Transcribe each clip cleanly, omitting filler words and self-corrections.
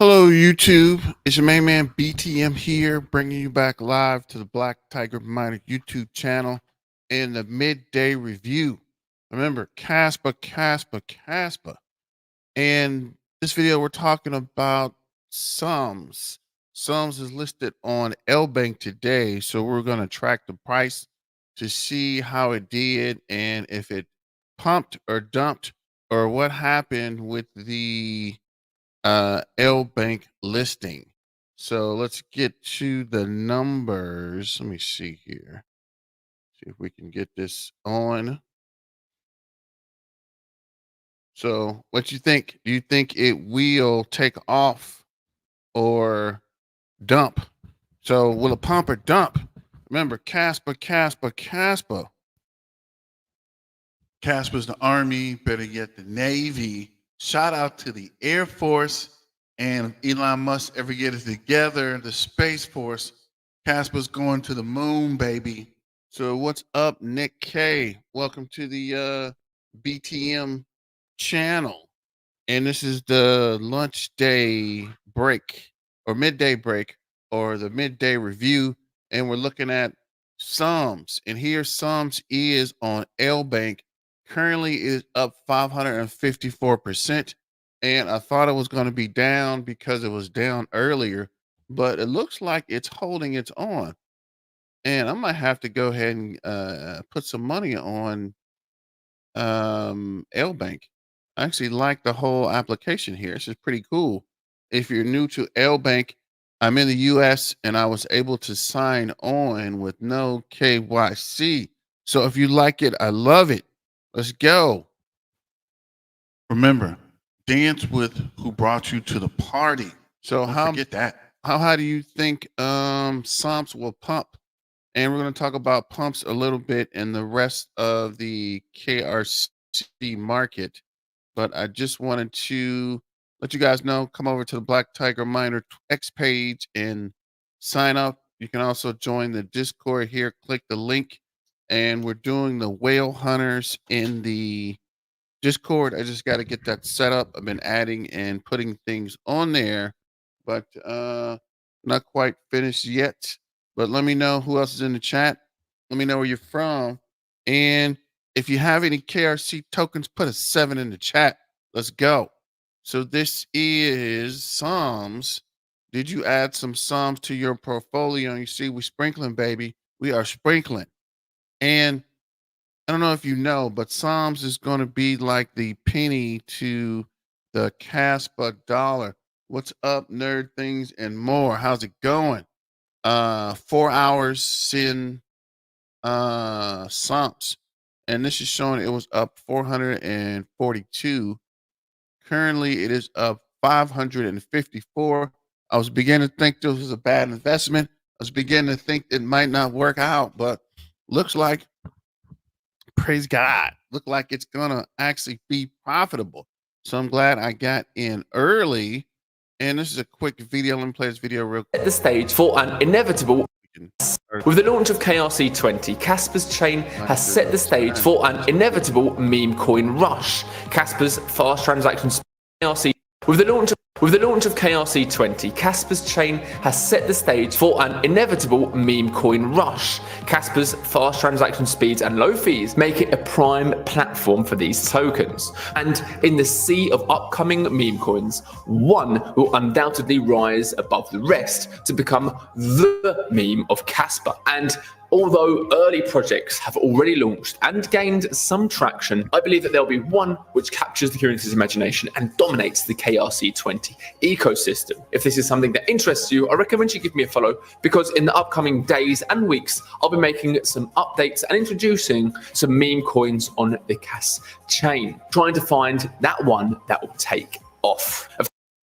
Hello, YouTube. It's your main man BTM here, bringing you back live to the Black Tiger Miner YouTube channel in the midday review. Remember, Kaspa. And this video, we're talking about Somps. Somps is listed on L-Bank today, so we're going to track the price to see how it did and if it pumped or dumped or what happened with the L Bank listing. So let's get to the numbers. Let me see here. See if we can get this on. So what you think? Do you think it will take off or dump? So will it pump or dump? Remember, Kaspa. Kaspa's the Army, better yet the Navy. Shout out to the Air Force. And if Elon Musk ever get it together, the Space Force, Kaspa's going to the moon, baby. So what's up, Nick K? Welcome to the BTM channel. And this is the lunch day break or midday break or the midday review. And we're looking at Somps. And here Somps is on L Bank. Currently is up 554%. And I thought it was going to be down because it was down earlier, but it looks like it's holding its own. And I might have to go ahead and put some money on L Bank. I actually like the whole application here. This is pretty cool. If you're new to L Bank, I'm in the US and I was able to sign on with no KYC. So if you like it, I love it. Let's go. Remember, dance with who brought you to the party. So how forget that. How high do you think Somps will pump? And we're going to talk about pumps a little bit in the rest of the KRC market. But I just wanted to let you guys know, come over to the Black Tiger Miner X page and sign up. You can also join the Discord here. Click the link. And we're doing the whale hunters in the Discord. I just got to get that set up. I've been adding and putting things on there, but not quite finished yet. But let me know who else is in the chat. Let me know where you're from. And if you have any KRC tokens, put a 7 in the chat. Let's go. So this is Somps. Did you add some Somps to your portfolio? You see, we're sprinkling, baby. We are sprinkling. And I don't know if you know, but Somps is going to be like the penny to the Kaspa dollar. What's up, nerd things and more? How's it going? 4 hours in Somps. And this is showing it was up 442. Currently, it is up 554. I was beginning to think this was a bad investment. I was beginning to think it might not work out, but looks like, praise God, look like it's gonna actually be profitable. So I'm glad I got in early. And this is a quick video. Let me play this video real quick. Set the stage for an inevitable. With the launch of KRC20, Kaspa's chain has set the stage for an inevitable meme coin rush. Kaspa's fast transactions KRC with the launch of KRC20, Kaspa's chain has set the stage for an inevitable meme coin rush. Kaspa's fast transaction speeds and low fees make it a prime platform for these tokens. And in the sea of upcoming meme coins, one will undoubtedly rise above the rest to become the meme of Kaspa. And although early projects have already launched and gained some traction, I believe that there'll be one which captures the community's imagination and dominates the KRC20 ecosystem. If this is something that interests you, I recommend you give me a follow, because in the upcoming days and weeks, I'll be making some updates and introducing some meme coins on the Kas chain, trying to find that one that will take off.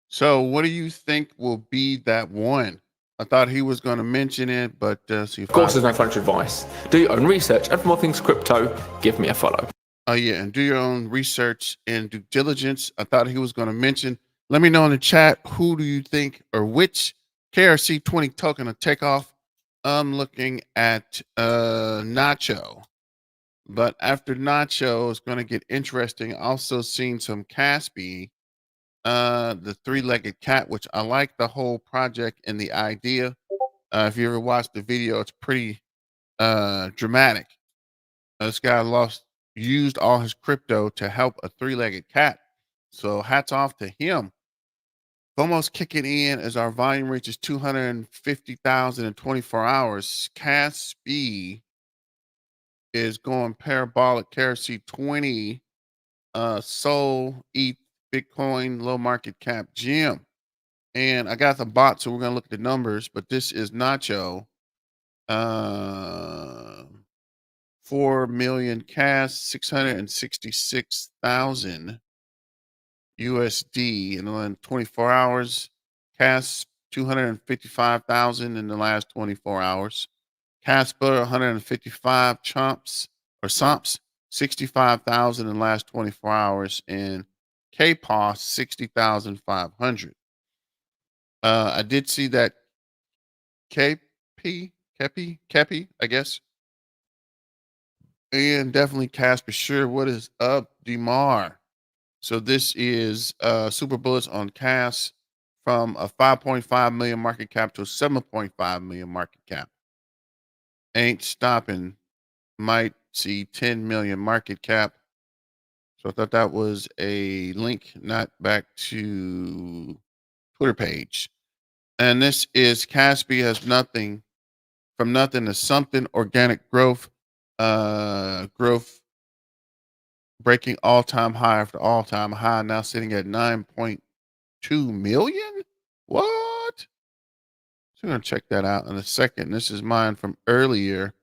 So what do you think will be that one? I thought he was going to mention it, but see. Of course, there's no financial advice. Do your own research, and for more things crypto, give me a follow. Oh yeah, and do your own research and due diligence. I thought he was going to mention. Let me know in the chat, who do you think or which KRC20 token to take off? I'm looking at Nacho, but after Nacho, it's going to get interesting. Also seen some Kaspi. the three-legged cat, which I like the whole project and the idea. If you ever watched the video, it's pretty dramatic. This guy used all his crypto to help a three-legged cat. So hats off to him. Almost kicking in as our volume reaches 250,000 in 24 hours. Kaspa is going parabolic. KRC20, Sol, ETH, Bitcoin, low market cap, gem. And I got the bot, so we're gonna look at the numbers. But this is Nacho. 4 million cash, 666,000 USD in the 24 hours. Cash 255,000 in the last 24 hours. Kaspa 155 chomps or Somps 65,000 in the last 24 hours, and KPOS 60,500. I did see that Kepi, I guess. And definitely Casper. Sure. What is up, Demar? So this is super bullets on Cas from a 5.5 million market cap to a 7.5 million market cap. Ain't stopping. Might see 10 million market cap. So I thought that was a link, not back to Twitter page. And this is Kaspa has nothing from nothing to something, organic growth, growth breaking all-time high after all-time high, now sitting at 9.2 million. What? So I'm gonna check that out in a second. This is mine from earlier,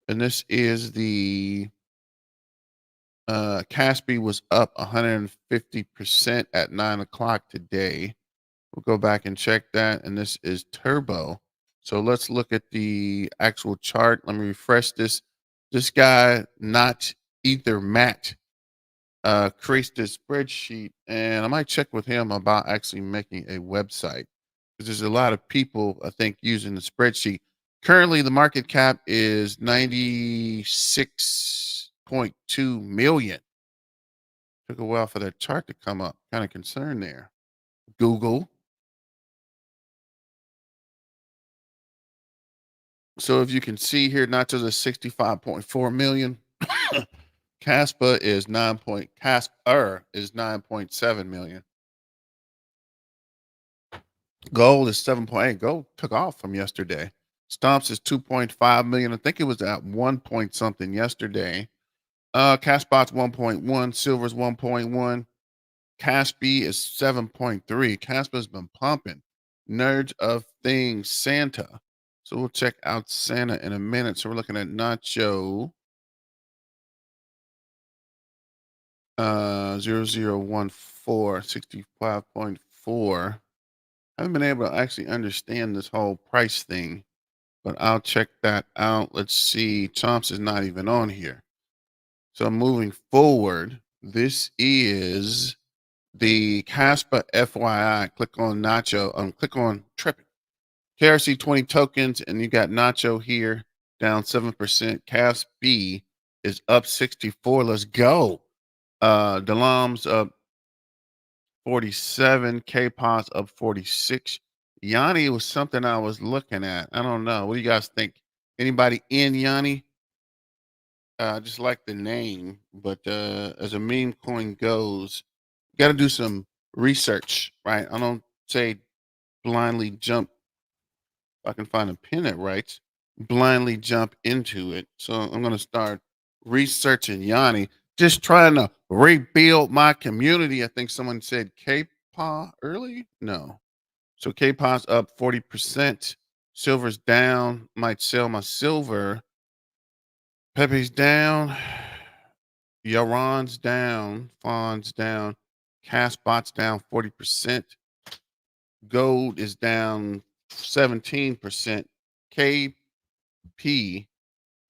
and this is the Kaspa was up 150% at 9 o'clock today. We'll go back and check that, and this is turbo. So let's look at the actual chart. Let me refresh this. This guy, not either Matt, creates this spreadsheet, and I might check with him about actually making a website, because there's a lot of people, I think, using the spreadsheet. Currently, the market cap is 96.2 million. Took a while for that chart to come up. Kind of concerned there. Google. So if you can see here, Nachos is 65.4 million. Kaspa is Kaspa is 9.7 million. Gold is 7.8. Gold took off from yesterday. Stomps is 2.5 million. I think it was at 1 point something yesterday. Caspot's 1.1. Silver's 1.1. Kaspa is 7.3. Kaspa's been pumping. Nerds of Things, Santa. So we'll check out Santa in a minute. So we're looking at Nacho 0014 65.4. I haven't been able to actually understand this whole price thing, but I'll check that out. Let's see. Chomps is not even on here. So moving forward, this is the Kaspa FYI. Click on Nacho. Click on Tripping. KRC20 tokens, and you got Nacho here down 7%. Kaspa is up 64. Let's go. Dalam's up 47. KPOS up 46. Yanni was something I was looking at. I don't know. What do you guys think? Anybody in Yanni? I just like the name, but as a meme coin goes, you got to do some research, right? I don't say blindly jump. If I can find a pin that writes, blindly jump into it. So I'm going to start researching Yanni, just trying to rebuild my community. I think someone said K-Paw early. No. So K-Paw's up 40%. Silver's down. Might sell my silver. Pepe's down. Yaron's down. Fawn's down. Caspot's down 40%. Gold is down 17%. KP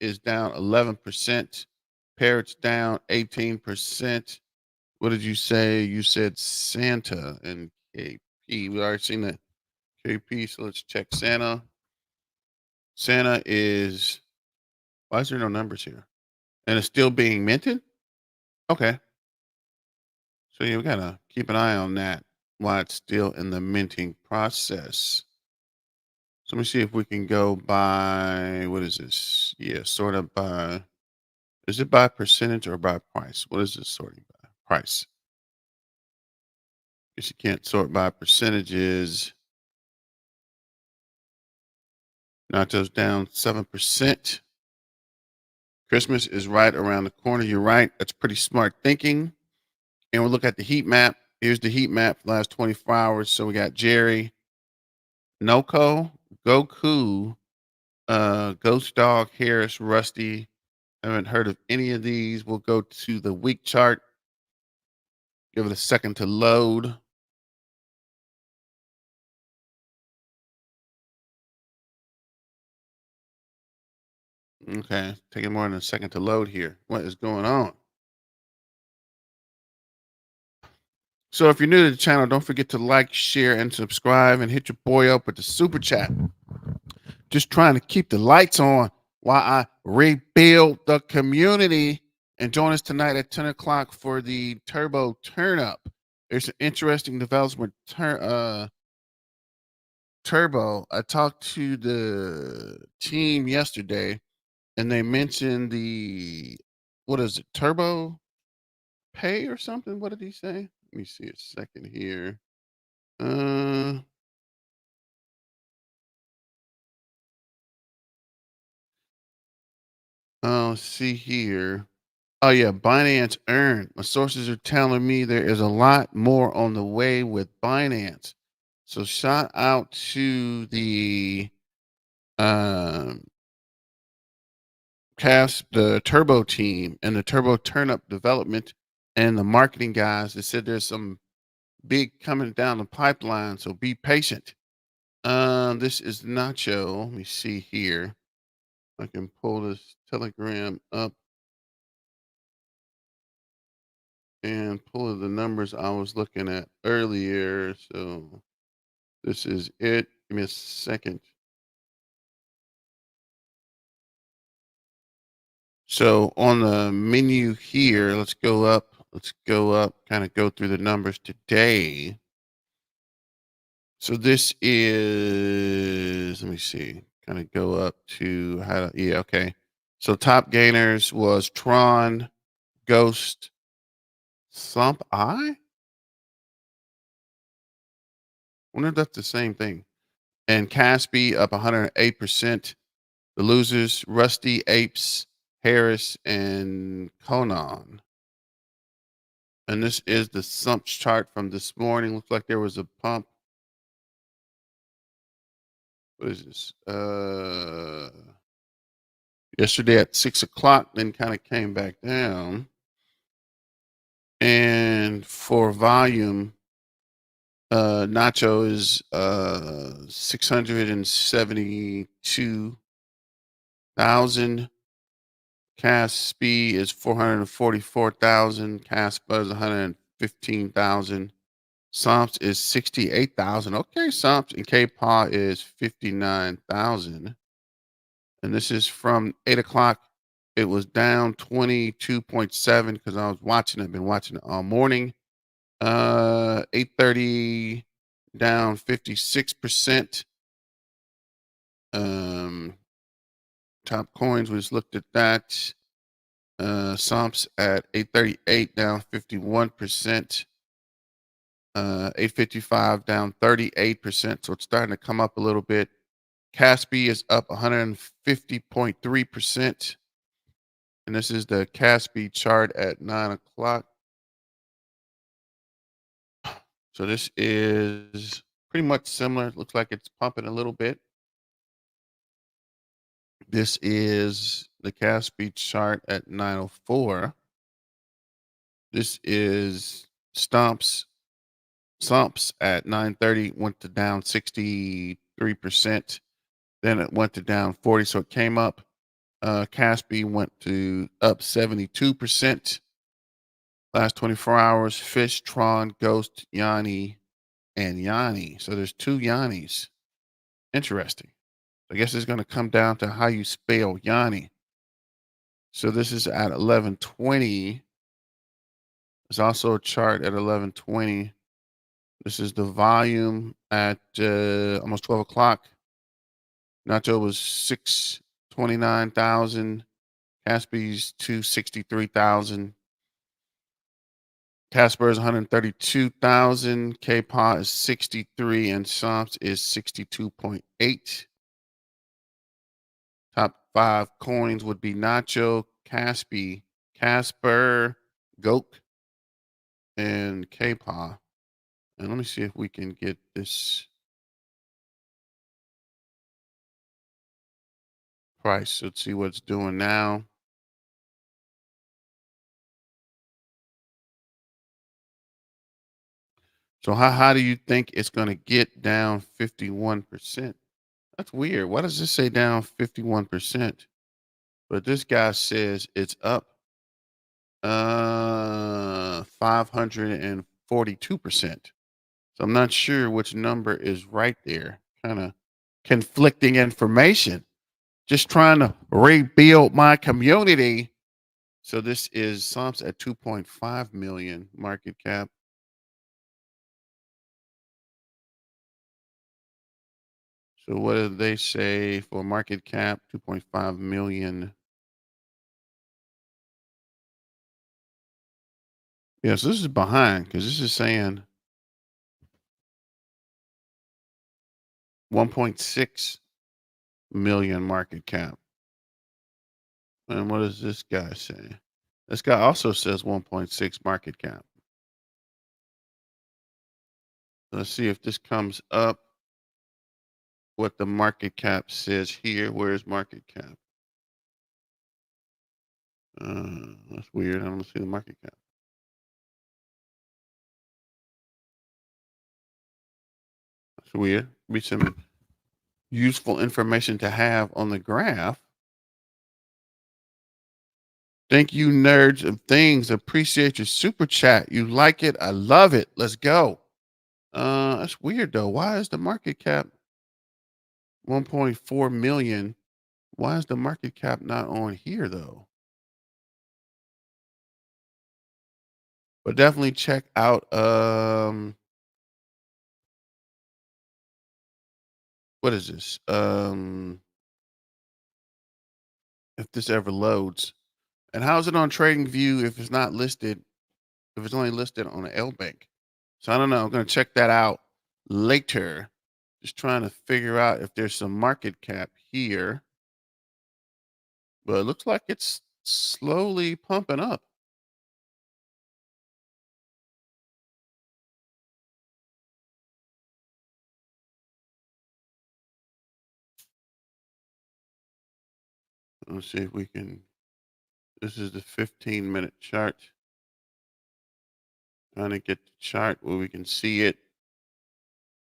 is down 11%. Parrot's down 18%. What did you say? You said Santa and KP. We already seen that KP, so let's check Santa. Santa is, why is there no numbers here? And it's still being minted? Okay. So yeah, we gotta keep an eye on that. while it's still in the minting process. So let me see if we can go by, what is this? Yeah, sort of by, is it by percentage or by price? What is this sorting by? Price. Guess you can't sort by percentages. Nachos down 7%. Christmas is right around the corner. You're right. That's pretty smart thinking. And we'll look at the heat map. Here's the heat map for the last 24 hours. So we got Jerry, Noko, Goku, Ghost Dog, Harris, Rusty. Haven't heard of any of these. We'll go to the week chart. Give it a second to load. Okay, taking more than a second to load here. What is going on? So if you're new to the channel, don't forget to like, share, and subscribe, and hit your boy up with the super chat. Just trying to keep the lights on while I rebuild the community. And join us tonight at 10 o'clock for the Turbo Turn Up. There's an interesting development. Turbo. I talked to the team yesterday, and they mentioned the, what is it, Turbo Pay or something? What did he say? Let me see a second here. Oh, see here. Oh yeah, Binance Earn. My sources are telling me there is a lot more on the way with Binance. So shout out to the um the Turbo team and the Turbo Turnup development and the marketing guys. They said there's some big coming down the pipeline, so be patient. This is Nacho. Let me see here. I can pull this Telegram up and pull the numbers I was looking at earlier. So this is it. Give me a second. So on the menu here, let's go up. Let's go up, kind of go through the numbers today. So this is, let me see, kind of go up to how to, yeah, okay. So top gainers was Tron, Ghost, Somp I wonder if that's the same thing. And Caspi up 108%. The losers, Rusty, Apes, Harris, and Conan. And this is the Somps chart from this morning. Looks like there was a pump. What is this? Yesterday at 6 o'clock, then kind of came back down. And for volume, Nacho is 672,000. Kaspi is 444,000. Kaspa is 115,000. Somps is 68,000. Okay, Somps and K-Paw is 59,000. And this is from 8 o'clock. It was down 22.7 because I was watching it. I've been watching it all morning. 8:30 down 56%. Top coins, we just looked at that. Somps at 838 down 51%. 855 down 38%. So it's starting to come up a little bit. Kaspi is up 150.3%. And this is the Kaspi chart at 9 o'clock. So this is pretty much similar. Looks like it's pumping a little bit. This is the Kaspi chart at 9:04. This is Somps at 9:30 went to down 63%. Then it went to down 40, so it came up. Kaspi went to up 72%. Last 24 hours, Fish, Tron, Ghost, Yanni, and Yanni. So there's two Yannis. Interesting. I guess it's going to come down to how you spell Yanni. So this is at 11:20. There's also a chart at 11:20. This is the volume at almost 12 o'clock. Nacho was 629,000. Caspi's 263,000. Kaspa is 132,000. Kpa is 63, and Somps is 62.8. Top 5 coins would be Nacho, Kaspi, Casper, Goke, and Kpa. And let me see if we can get this price. Let's see what it's doing now. So how do you think it's going to get down 51%? That's weird. Why does this say down 51%? But this guy says it's up 542%. So I'm not sure which number is right there. Kind of conflicting information. Just trying to rebuild my community. So this is Somps at 2.5 million market cap. So what did they say for market cap? 2.5 million. Yeah, so this is behind because this is saying 1.6 million market cap. And what does this guy say? This guy also says 1.6 market cap. Let's see if this comes up. What the market cap says here. Where's market cap? That's weird. I don't see the market cap. That's weird. Be some useful information to have on the graph. Thank you, nerds of things. Appreciate your super chat. You like it? I love it. Let's go. That's weird though. Why is the market cap 1.4 million? Why is the market cap not on here though? But definitely check out what is this? If this ever loads. And how's it on TradingView if it's not listed, if it's only listed on the L Bank? So I don't know. I'm gonna check that out later. Just trying to figure out if there's some market cap here. But it looks like it's slowly pumping up. Let's see if we can. This is the 15-minute chart. Trying to get the chart where we can see it.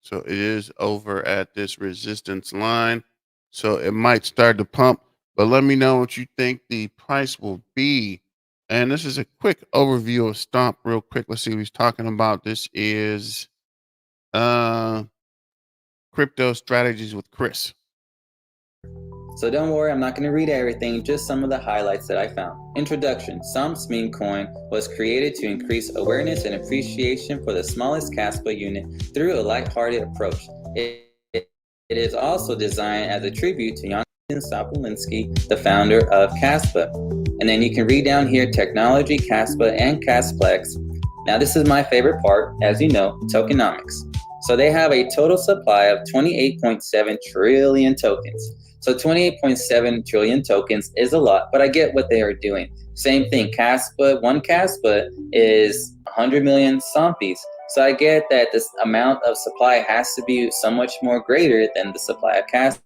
So it is over at this resistance line. So it might start to pump, but let me know what you think the price will be. And this is a quick overview of Stomp real quick. Let's see what he's talking about. This is crypto strategies with Chris. So don't worry, I'm not going to read everything, just some of the highlights that I found. Introduction. Somps meme coin was created to increase awareness and appreciation for the smallest Kaspa unit through a lighthearted approach. It is also designed as a tribute to Jan Sopolinsky, the founder of Kaspa. And then you can read down here technology, Kaspa, and Kasplex. Now this is my favorite part, as you know, tokenomics. So they have a total supply of 28.7 trillion tokens. So 28.7 trillion tokens is a lot, but I get what they are doing. Same thing, Kaspa, one Kaspa is 100 million Sompies. So I get that this amount of supply has to be so much more greater than the supply of Kaspa.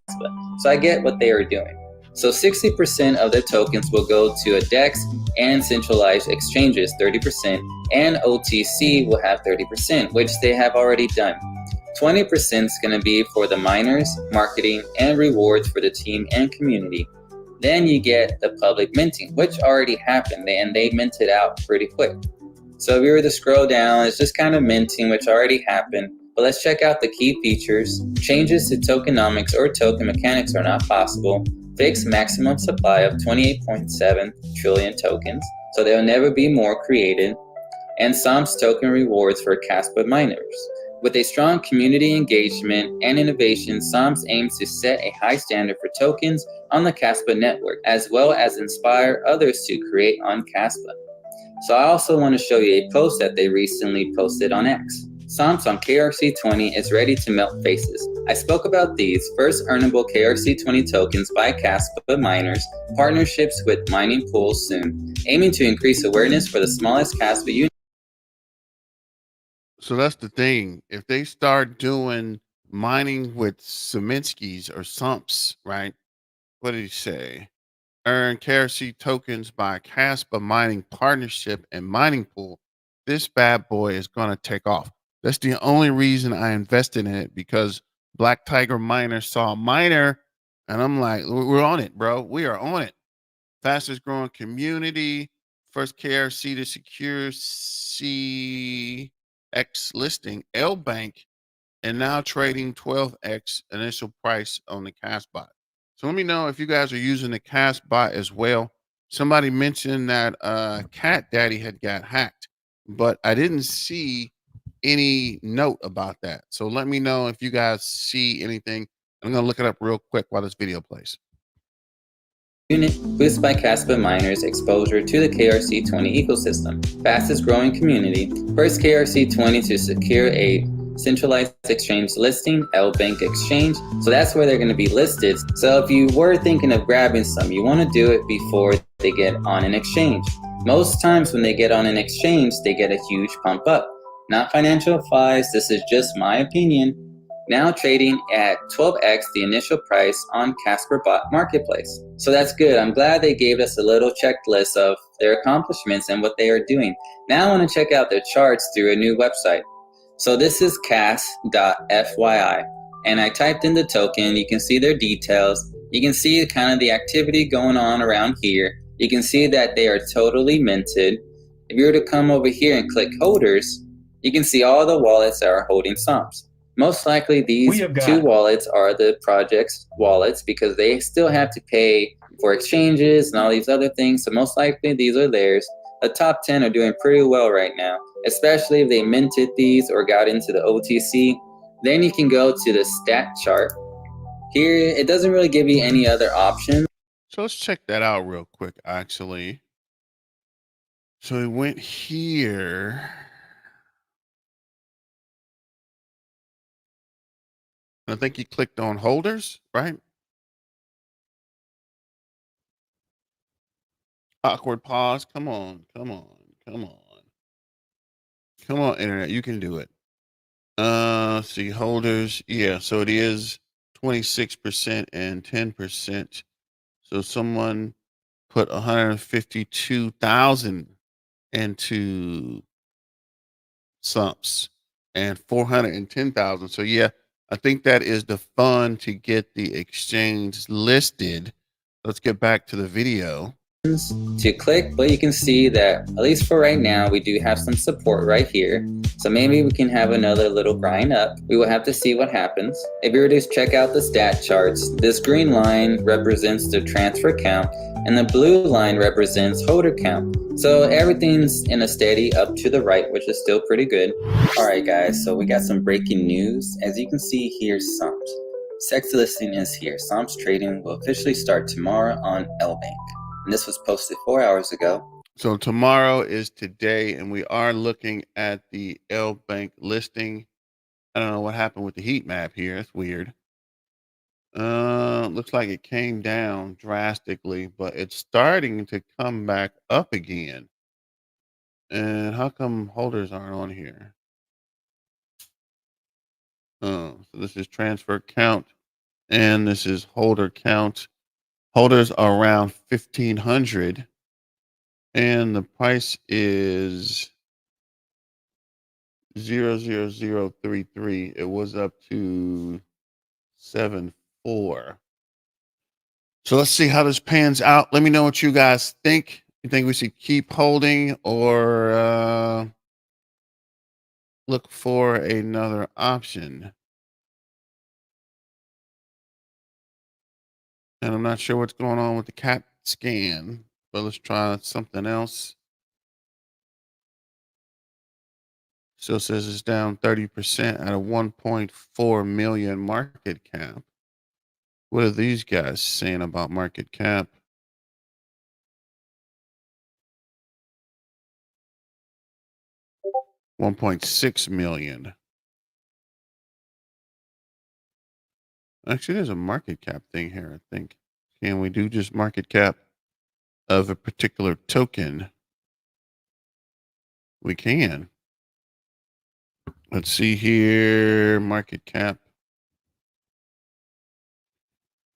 So I get what they are doing. So 60% of their tokens will go to a DEX and centralized exchanges, 30%, and OTC will have 30%, which they have already done. 20% is going to be for the miners, marketing, and rewards for the team and community. Then you get the public minting, which already happened, and they minted out pretty quick. So if we were to scroll down, it's just kind of minting, which already happened. But let's check out the key features. Changes to tokenomics or token mechanics are not possible. Fixed maximum supply of 28.7 trillion tokens, so there will never be more created. And Somps token rewards for Kaspa miners. With a strong community engagement and innovation, Somps aims to set a high standard for tokens on the Kaspa network, as well as inspire others to create on Kaspa. So I also want to show you a post that they recently posted on X. Somps on KRC20 is ready to melt faces. I spoke about these first earnable KRC20 tokens by Kaspa miners, partnerships with mining pools soon, aiming to increase awareness for the smallest Kaspa unit. So that's the thing. If they start doing mining with Saminsky's or Somps, right? What did he say? Earn KRC tokens by Kaspa mining partnership and mining pool. This bad boy is going to take off. That's the only reason I invested in it, because Black Tiger Miner saw a miner and I'm like, we're on it, bro. We are on it. Fastest growing community, first KRC to secure CX listing, L Bank, and now trading 12x initial price on the Kaspa. So let me know if you guys are using the Kaspa as well. Somebody mentioned that Cat Daddy had got hacked, but I didn't see any note about that. So let me know if you guys see anything. I'm going to look it up real quick while this video plays. Unit boosted by Kaspa miners' exposure to the KRC20 ecosystem. Fastest growing community. First KRC20 to secure a centralized exchange listing, L Bank Exchange. So that's where they're going to be listed. So if you were thinking of grabbing some, you want to do it before they get on an exchange. Most times when they get on an exchange, they get a huge pump up. Not financial advice, this is just my opinion. Now trading at 12x the initial price on Kaspa Bot Marketplace. So that's good. I'm glad they gave us a little checklist of their accomplishments and what they are doing. Now I want to check out their charts through a new website. So this is kas.fyi, and I typed in the token. You can see their details. You can see kind of the activity going on around here. You can see that they are totally minted. If you were to come over here and click holders, you can see all the wallets that are holding Somps. Most likely these two wallets are the project's wallets because they still have to pay for exchanges and all these other things. So most likely these are theirs. The top 10 are doing pretty well right now, especially if they minted these or got into the OTC. Then you can go to the stat chart. Here, it doesn't really give you any other options. So let's check that out real quick, actually. So we went here. I think you clicked on holders, right? Awkward pause. Come on, come on, come on. Come on, internet. You can do it. See, holders. Yeah, so it is 26% and 10%. So someone put 152,000 into Somps and 410,000. So yeah, I think that is the fund to get the exchange listed. Let's get back to the video. To click, but you can see that at least for right now we do have some support right here, so maybe we can have another little grind up. We will have to see what happens. If you were to check out the stat charts, this green line represents the transfer count and the blue line represents holder count, so everything's in a steady up to the right, which is still pretty good. Alright guys, so we got some breaking news. As you can see here, Somps sex listing is here. Somps trading will officially start tomorrow on L Bank. And this was posted 4 hours ago. So tomorrow is today, and we are looking at the L Bank listing. I don't know what happened with the heat map here. That's weird. Looks like it came down drastically, but it's starting to come back up again. And how come holders aren't on here? Oh, so this is transfer count, and this is holder count. Holders are around 1,500. And the price is 00033. It was up to 7.4. So let's see how this pans out. Let me know what you guys think. You think we should keep holding or look for another option? And I'm not sure what's going on with the CAT scan, but let's try something else. Still says it's down 30% at a 1.4 million market cap. What are these guys saying about market cap? $1.6 million. Actually, there's a market cap thing here, I think. Can we do just market cap of a particular token? We can. Let's see here. Market cap.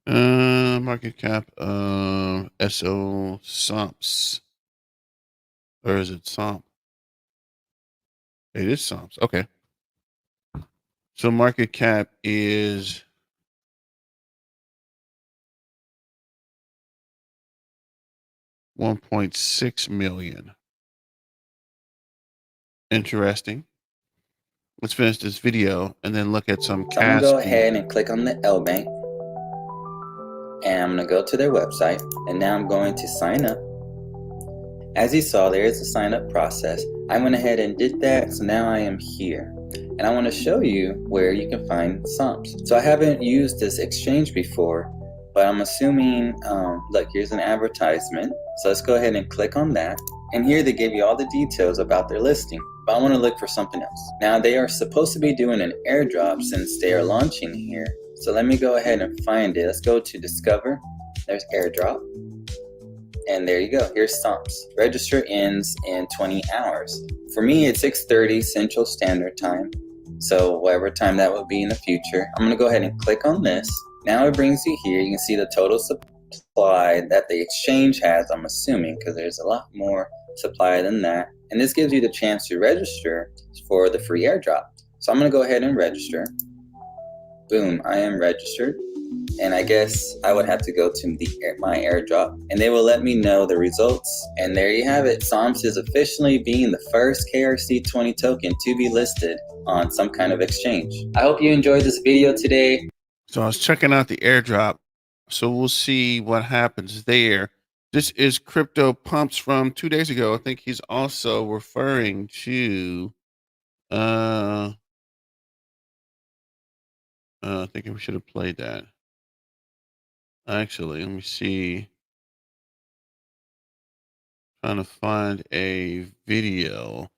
Market cap SO Somps. Or is it Somp? It is Somps. Okay. So market cap is $1.6 million. Interesting. Let's finish this video and then look at some So I'm Kaspa. gonna go ahead and click on the L Bank, and I'm gonna go to their website, and now I'm going to sign up. As you saw, there is a sign up process. I went ahead and did that, so now I am here. And I want to show you where you can find Somps. So I haven't used this exchange before, but I'm assuming, look, here's an advertisement. So let's go ahead and click on that. And here they give you all the details about their listing. But I want to look for something else. Now they are supposed to be doing an airdrop since they are launching here. So let me go ahead and find it. Let's go to Discover. There's airdrop. And there you go, here's Somps. Register ends in 20 hours. For me, it's 6:30 Central Standard Time. So whatever time that will be in the future. I'm gonna go ahead and click on this. Now it brings you here. You can see the total supply that the exchange has, I'm assuming, because there's a lot more supply than that. And this gives you the chance to register for the free airdrop. So I'm gonna go ahead and register. Boom, I am registered. And I guess I would have to go to my airdrop, and they will let me know the results. And there you have it. Somps is officially being the first KRC20 token to be listed on some kind of exchange. I hope you enjoyed this video today. So I was checking out the airdrop. So we'll see what happens there. This is Crypto Pumps from 2 days ago. I think he's also referring to I think we should have played that. Actually, let me see. Trying to find a video,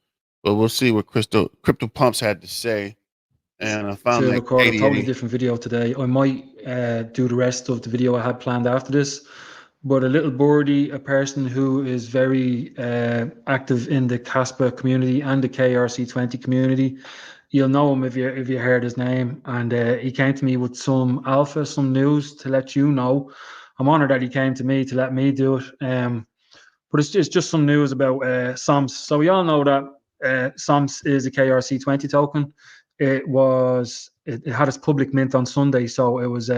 but we'll see what Crypto Pumps had to say. And I found to like record a 80. totally different video today. I might do the rest of the video I had planned after this, but a little birdie, a person who is very active in the Kaspa community and the KRC20 community. You'll know him if you heard his name, and he came to me with some alpha, some news to let you know. I'm honored that he came to me to let me do it. But it's just some news about Somps. So we all know that Somps is a KRC20 token. It had its public mint on Sunday, so it was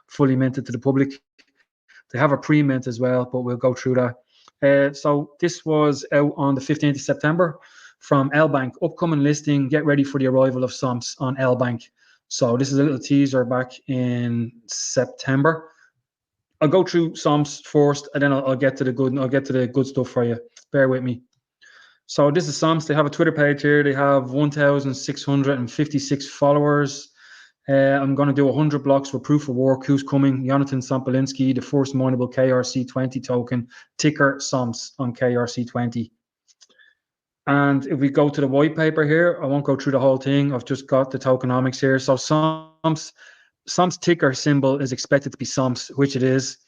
fully minted to the public. They have a pre-mint as well, but we'll go through that. So this was out on the 15th of September from L Bank. Upcoming listing, get ready for the arrival of Somps on L Bank. So this is a little teaser back in September. I'll go through Somps first, and then I'll get to the good stuff for you. Bear with me. So this is Somps. They have a Twitter page here. They have 1,656 followers. I'm going to do 100 blocks for proof of work. Who's coming? Jonathan Sampolinski, the first mineable KRC20 token, ticker Somps on KRC20. And if we go to the white paper here, I won't go through the whole thing. I've just got the tokenomics here. So Somps ticker symbol is expected to be Somps, which it is.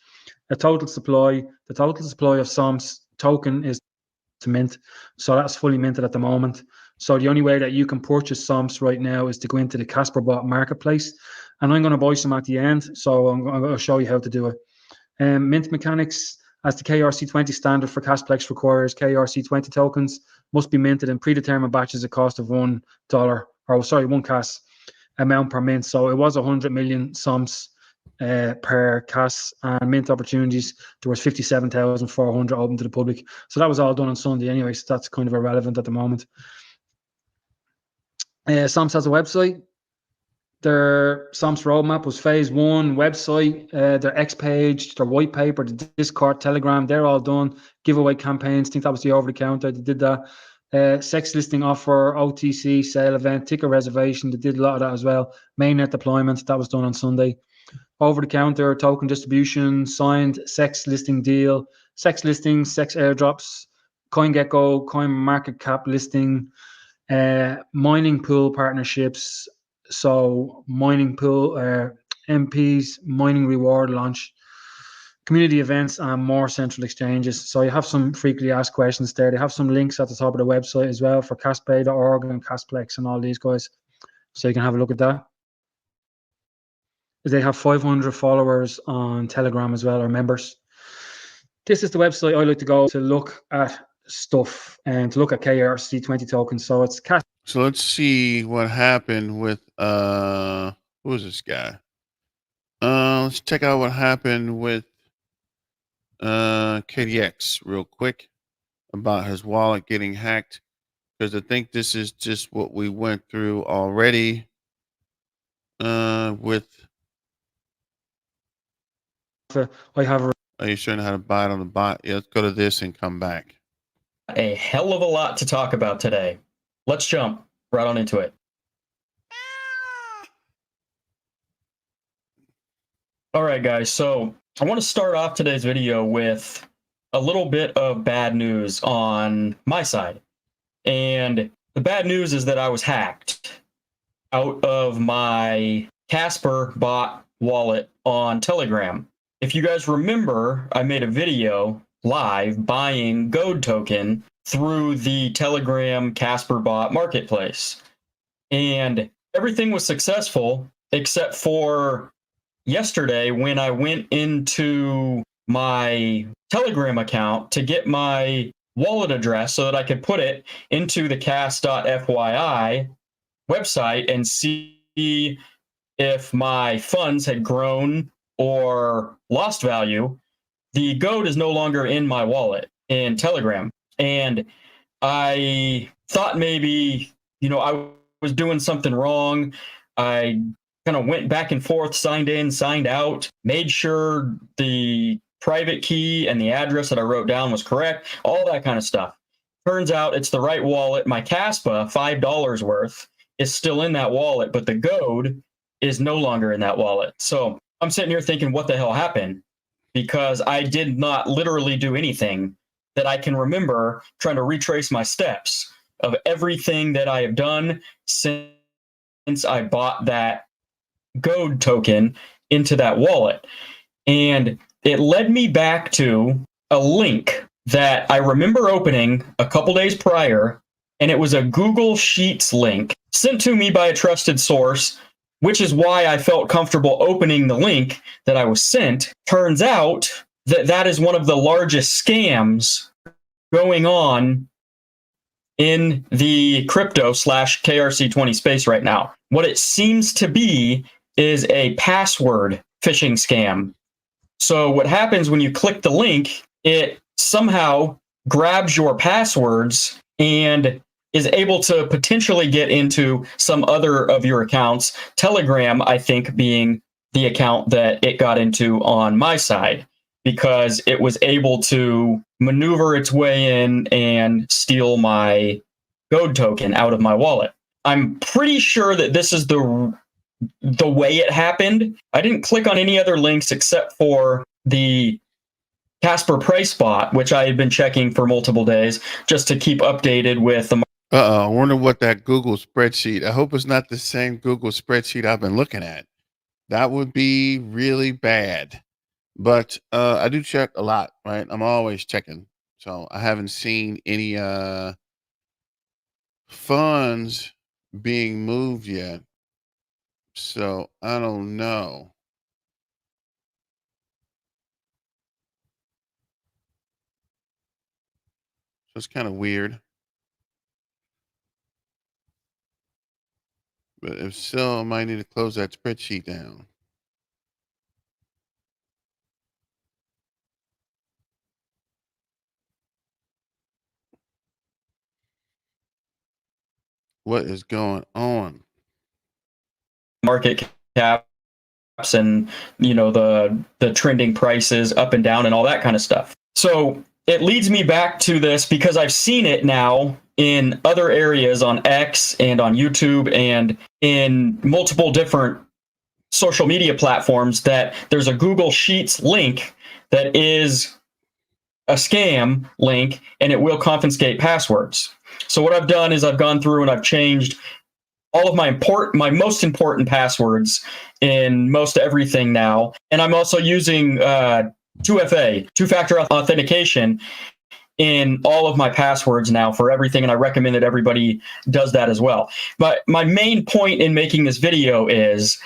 The total supply of Somps token is to mint. So that's fully minted at the moment. So the only way that you can purchase Somps right now is to go into the Kaspa Bot marketplace. And I'm going to buy some at the end. So I'm going to show you how to do it. Mint mechanics, as the KRC20 standard for Kasplex requires, KRC20 tokens must be minted in predetermined batches at cost of $1, one Kas amount per mint. So it was 100 million Somps per Kas, and mint opportunities there was 57,400 open to the public. So that was all done on Sunday anyway, so that's kind of irrelevant at the moment. Somps has a website. Their Somps roadmap was phase 1 website, their X page, their white paper, the Discord, Telegram, they're all done. Giveaway campaigns, I think that was the over the counter, they did that. Sex listing offer, OTC sale event, ticket reservation. They did a lot of that as well. Mainnet deployment, that was done on Sunday. Over the counter, token distribution, signed sex listing deal, sex listings, sex airdrops, CoinGecko, coin market cap listing, mining pool partnerships. So mining pool, MPs, mining reward launch, community events, and more central exchanges. So you have some frequently asked questions there. They have some links at the top of the website as well for caspay.org and Casplex and all these guys. So you can have a look at that. They have 500 followers on Telegram as well, or members. This is the website I like to go to look at stuff and to look at KRC20 tokens. So it's So let's see what happened with who is this guy? Let's check out what happened with KDX real quick about his wallet getting hacked, because I think this is just what we went through already with I have. Are you showing how to buy it on the bot? Yeah, let's go to this and come back. A hell of a lot to talk about today. Let's jump right on into it. All right, guys. So I want to start off today's video with a little bit of bad news on my side. And the bad news is that I was hacked out of my Kaspa bot wallet on Telegram. If you guys remember, I made a video live buying GOAD token through the Telegram Kaspa bot marketplace. And everything was successful except for yesterday when I went into my Telegram account to get my wallet address so that I could put it into the cas.fyi website and see if my funds had grown or lost value. The GOAD is no longer in my wallet in Telegram. And I thought maybe, I was doing something wrong. I kind of went back and forth, signed in, signed out, made sure the private key and the address that I wrote down was correct, all that kind of stuff. Turns out it's the right wallet. My Kaspa, $5 worth, is still in that wallet, but the GOAD is no longer in that wallet. So I'm sitting here thinking, what the hell happened? Because I did not literally do anything that I can remember, trying to retrace my steps of everything that I have done since I bought that GOAD token into that wallet. And it led me back to a link that I remember opening a couple days prior, and it was a Google Sheets link sent to me by a trusted source, which is why I felt comfortable opening the link that I was sent. Turns out that that is one of the largest scams going on in the crypto / KRC20 space right now. What it seems to be is a password phishing scam. So what happens when you click the link, it somehow grabs your passwords and is able to potentially get into some other of your accounts. Telegram, I think, being the account that it got into on my side, because it was able to maneuver its way in and steal my GOAD token out of my wallet. I'm pretty sure that this is the way it happened. I didn't click on any other links except for the Kaspa price bot, which I had been checking for multiple days just to keep updated with the. I wonder what that Google spreadsheet. I hope it's not the same Google spreadsheet I've been looking at. That would be really bad. But I do check a lot, right? I'm always checking. So I haven't seen any funds being moved yet. So I don't know. So it's kind of weird. But if so, I might need to close that spreadsheet down. What is going on? Market caps and the trending prices up and down and all that kind of stuff. So it leads me back to this because I've seen it now in other areas on X and on YouTube and in multiple different social media platforms that there's a Google Sheets link that is a scam link and it will confiscate passwords. So what I've done is I've gone through and I've changed all of my most important passwords in most everything now. And I'm also using 2FA, two-factor authentication, in all of my passwords now for everything, and I recommend that everybody does that as well. But my main point in making this video is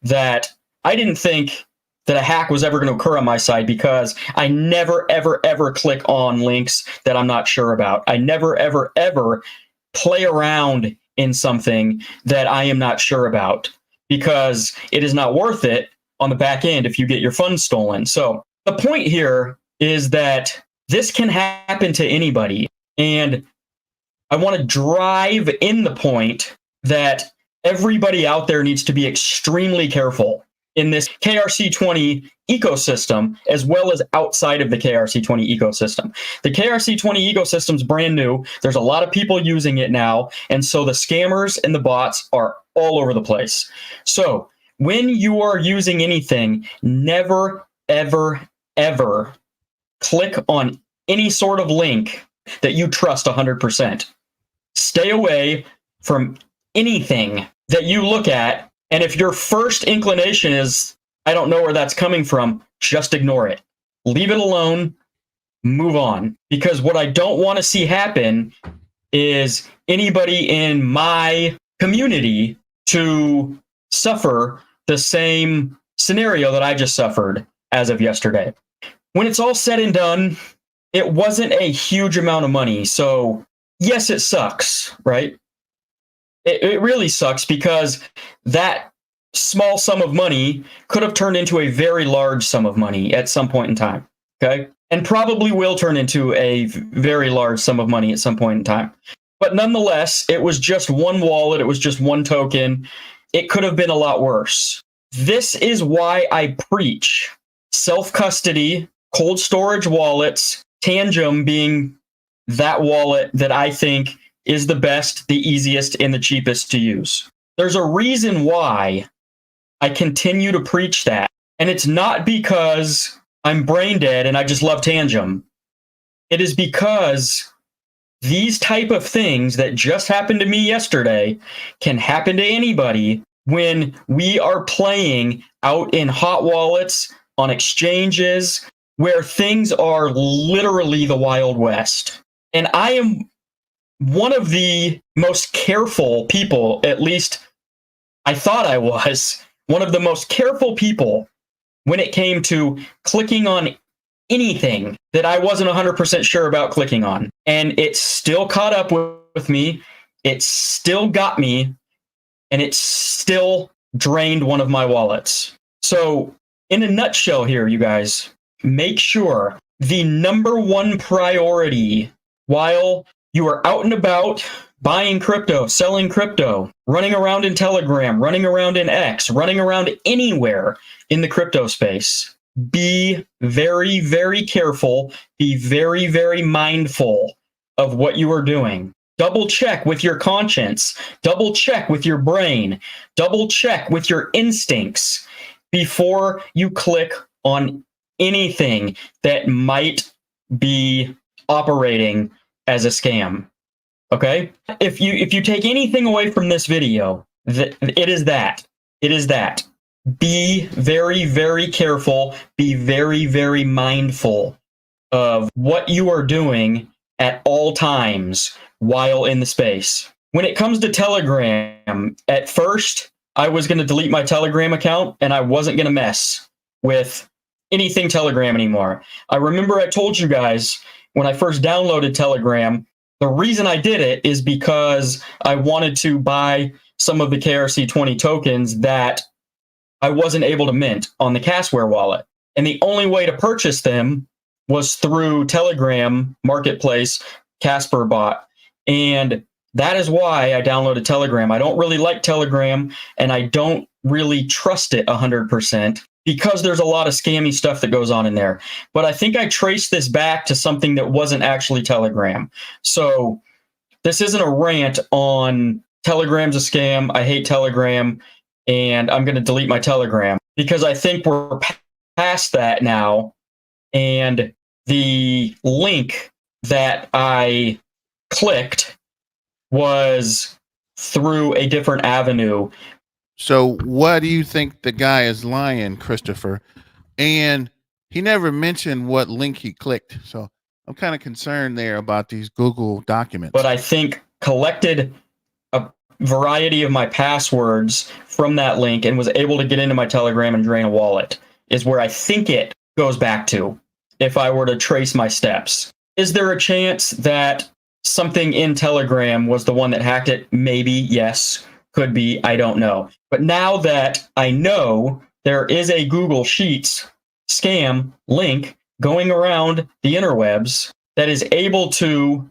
that I didn't think that a hack was ever going to occur on my side because I never, ever, ever click on links that I'm not sure about. I never, ever, ever play around in something that I am not sure about because it is not worth it on the back end if you get your funds stolen. So the point here is that this can happen to anybody. And I want to drive in the point that everybody out there needs to be extremely careful in this KRC20 ecosystem, as well as outside of the KRC20 ecosystem. The KRC20 ecosystem is brand new. There's a lot of people using it now. And so the scammers and the bots are all over the place. So when you are using anything, never, ever, ever click on any sort of link that you trust 100%. Stay away from anything that you look at. And if your first inclination is, I don't know where that's coming from, just ignore it. Leave it alone. Move on. Because what I don't want to see happen is anybody in my community to suffer the same scenario that I just suffered as of yesterday. When it's all said and done, it wasn't a huge amount of money. So yes, it sucks, right? It really sucks because that small sum of money could have turned into a very large sum of money at some point in time, okay? And probably will turn into a very large sum of money at some point in time. But nonetheless, it was just one wallet. It was just one token. It could have been a lot worse. This is why I preach self-custody, cold storage wallets, Tangem being that wallet that I think is the best, the easiest, and the cheapest to use. There's a reason why I continue to preach that. And it's not because I'm brain dead and I just love Tangem. It is because these type of things that just happened to me yesterday can happen to anybody when we are playing out in hot wallets, on exchanges, where things are literally the Wild West. And I am one of the most careful people, at least I thought I was, one of the most careful people when it came to clicking on anything that I wasn't 100% sure about clicking on. And it still caught up with me. It still got me. And it still drained one of my wallets. So in a nutshell here, you guys, make sure the number one priority while you are out and about buying crypto, selling crypto, running around in Telegram, running around in X, running around anywhere in the crypto space, be very, very careful, be very, very mindful of what you are doing. Double check with your conscience, double check with your brain, double check with your instincts before you click on anything that might be operating as a scam. Okay? If you take anything away from this video, it is that. It is that. Be very, very careful. Be very, very mindful of what you are doing at all times while in the space. When it comes to Telegram, at first, I was going to delete my Telegram account and I wasn't going to mess with anything Telegram anymore. I remember I told you guys when I first downloaded Telegram, the reason I did it is because I wanted to buy some of the KRC20 tokens that I wasn't able to mint on the Kaspa wallet. And the only way to purchase them was through Telegram Marketplace, Kaspa bot. And that is why I downloaded Telegram. I don't really like Telegram, and I don't really trust it 100% because there's a lot of scammy stuff that goes on in there. But I think I traced this back to something that wasn't actually Telegram. So this isn't a rant on Telegram's a scam. I hate Telegram, and I'm going to delete my Telegram, because I think we're past that now. And the link that I clicked was through a different avenue. So what do you think the guy is lying, Christopher? And he never mentioned what link he clicked. So I'm kind of concerned there about these Google documents. But I think collected a variety of my passwords from that link and was able to get into my Telegram and drain a wallet, is where I think it goes back to, if I were to trace my steps. Is there a chance that something in Telegram was the one that hacked it? Maybe, yes. Could be, I don't know. But now that I know there is a Google Sheets scam link going around the interwebs that is able to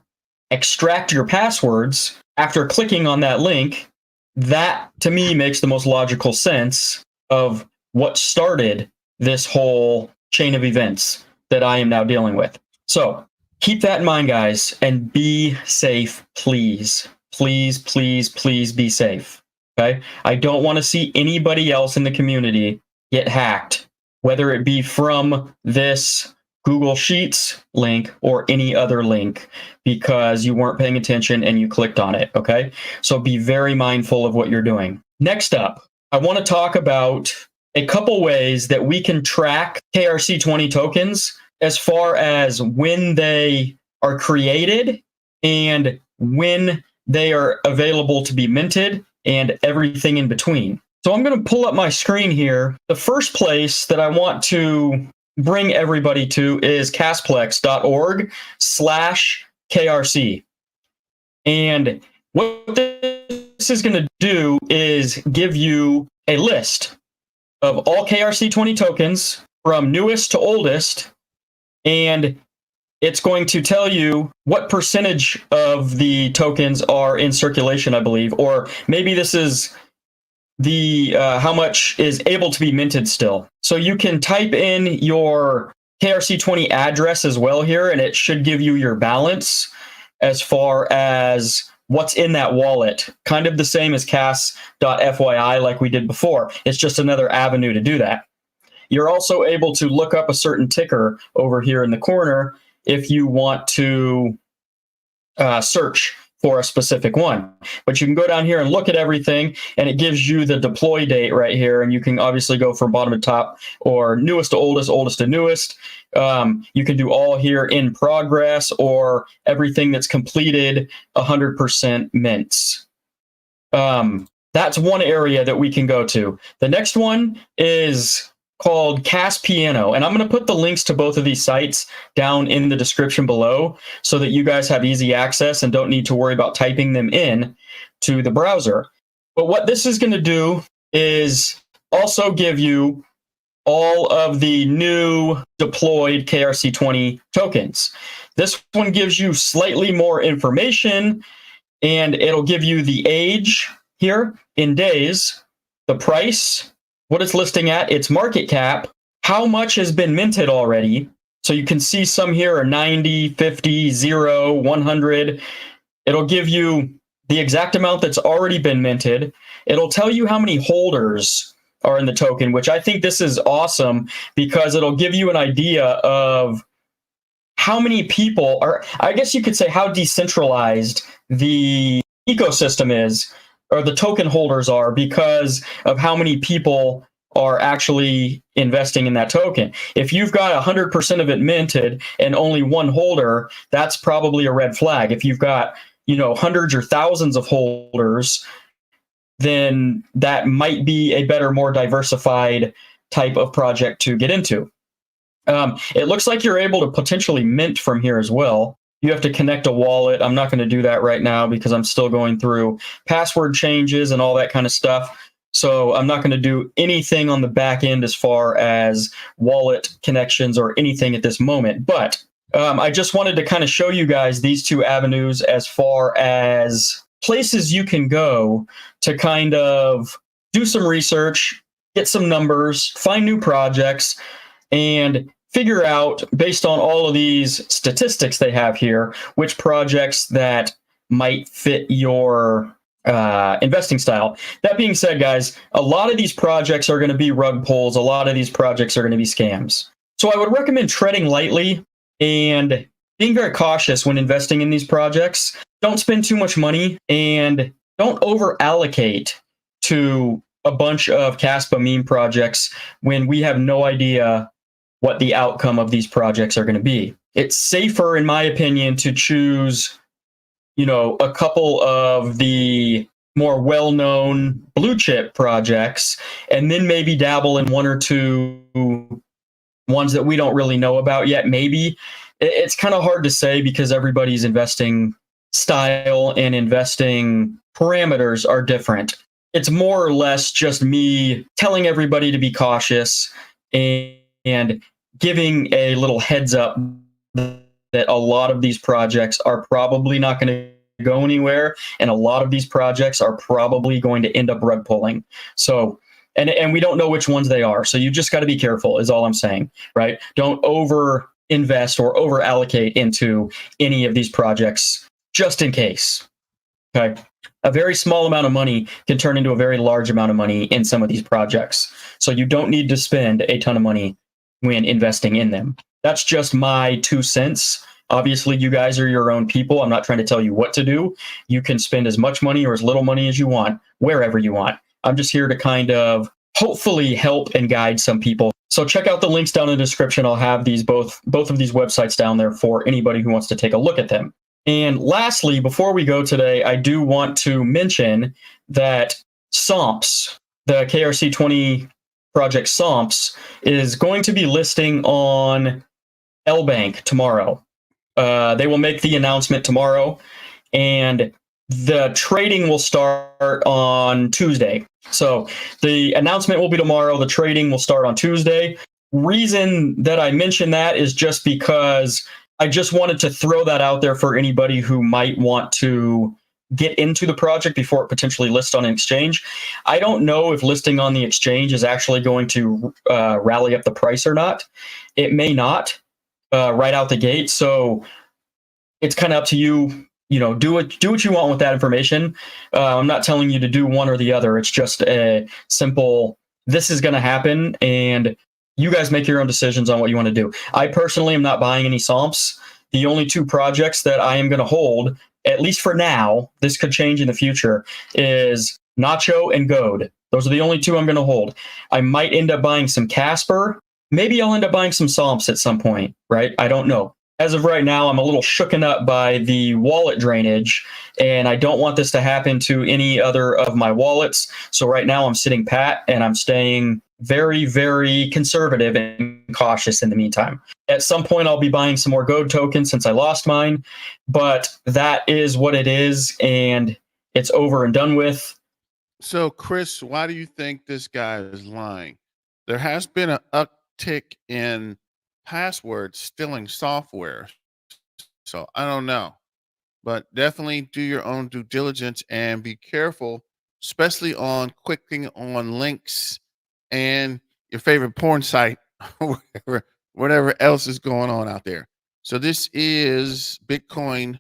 extract your passwords after clicking on that link, that to me makes the most logical sense of what started this whole chain of events that I am now dealing with. So keep that in mind, guys, and be safe, please. Please, please, please be safe. Okay? I don't want to see anybody else in the community get hacked, whether it be from this Google Sheets link or any other link, because you weren't paying attention and you clicked on it. Okay? So be very mindful of what you're doing. Next up, I want to talk about a couple ways that we can track KRC20 tokens as far as when they are created and when they are available to be minted and everything in between. So I'm going to pull up my screen here. The first place that I want to bring everybody to is casplex.org/KRC. And what this is going to do is give you a list of all KRC20 tokens from newest to oldest, and it's going to tell you what percentage of the tokens are in circulation, I believe, or maybe this is the how much is able to be minted still. So you can type in your KRC20 address as well here, and it should give you your balance as far as what's in that wallet. Kind of the same as cas.fyi like we did before. It's just another avenue to do that. You're also able to look up a certain ticker over here in the corner if you want to search for a specific one. But you can go down here and look at everything, and it gives you the deploy date right here, and you can obviously go from bottom to top or newest to oldest, oldest to newest. You can do all here in progress or everything that's completed 100% mints. That's one area that we can go to. The next one is called Caspiano, and I'm going to put the links to both of these sites down in the description below so that you guys have easy access and don't need to worry about typing them in to the browser. But what this is going to do is also give you all of the new deployed KRC20 tokens. This one gives you slightly more information, and it'll give you the age here in days, the price, what it's listing at, its market cap, how much has been minted already. So you can see some here are 90, 50, 0, 100. It'll give you the exact amount that's already been minted. It'll tell you how many holders are in the token, which I think this is awesome because it'll give you an idea of how many people are, I guess you could say how decentralized the ecosystem is, or the token holders are, because of how many people are actually investing in that token. If you've got 100% of it minted and only one holder, that's probably a red flag. If you've got, hundreds or thousands of holders, then that might be a better, more diversified type of project to get into. It looks like you're able to potentially mint from here as well. You have to connect a wallet. I'm not going to do that right now because I'm still going through password changes and all that kind of stuff. So I'm not going to do anything on the back end as far as wallet connections or anything at this moment. But I just wanted to kind of show you guys these two avenues as far as places you can go to kind of do some research, get some numbers, find new projects, and figure out, based on all of these statistics they have here, which projects that might fit your investing style. That being said, guys, a lot of these projects are going to be rug pulls. A lot of these projects are going to be scams. So I would recommend treading lightly and being very cautious when investing in these projects. Don't spend too much money and don't over allocate to a bunch of Kaspa meme projects when we have no idea what the outcome of these projects are going to be. It's safer, in my opinion, to choose, a couple of the more well-known blue chip projects and then maybe dabble in one or two ones that we don't really know about yet. Maybe it's kind of hard to say because everybody's investing style and investing parameters are different. It's more or less just me telling everybody to be cautious and giving a little heads up that a lot of these projects are probably not going to go anywhere, and a lot of these projects are probably going to end up rug pulling. So, and we don't know which ones they are. So you just got to be careful is all I'm saying, right? Don't over invest or over allocate into any of these projects just in case. Okay. A very small amount of money can turn into a very large amount of money in some of these projects. So you don't need to spend a ton of money when investing in them. That's just my 2 cents. Obviously, you guys are your own people. I'm not trying to tell you what to do. You can spend as much money or as little money as you want, wherever you want. I'm just here to kind of hopefully help and guide some people. So check out the links down in the description. I'll have these both of these websites down there for anybody who wants to take a look at them. And lastly, before we go today, I do want to mention that Somps, the KRC20 project Somps, is going to be listing on LBank tomorrow. They will make the announcement tomorrow, and the trading will start on Tuesday. So the announcement will be tomorrow. The trading will start on Tuesday. Reason that I mention that is just because I just wanted to throw that out there for anybody who might want to get into the project before it potentially lists on an exchange. I don't know if listing on the exchange is actually going to rally up the price or not. It may not right out the gate. So it's kind of up to you. Do what you want with that information. I'm not telling you to do one or the other. It's just a simple, this is going to happen, and you guys make your own decisions on what you want to do. I personally am not buying any Somps. The only 2 projects that I am going to hold, at least for now, this could change in the future, is Nacho and Goad. Those are the only 2 I'm going to hold. I might end up buying some Casper. Maybe I'll end up buying some Somps at some point, right? I don't know. As of right now, I'm a little shooken up by the wallet drainage, and I don't want this to happen to any other of my wallets. So right now I'm sitting pat, and I'm staying very, very conservative and cautious in the meantime. At some point, I'll be buying some more Goad tokens since I lost mine, but that is what it is, and it's over and done with. So, Chris, why do you think this guy is lying? There has been an uptick in password stealing software. So I don't know, but definitely do your own due diligence and be careful, especially on clicking on links and your favorite porn site, whatever else is going on out there. So this is Bitcoin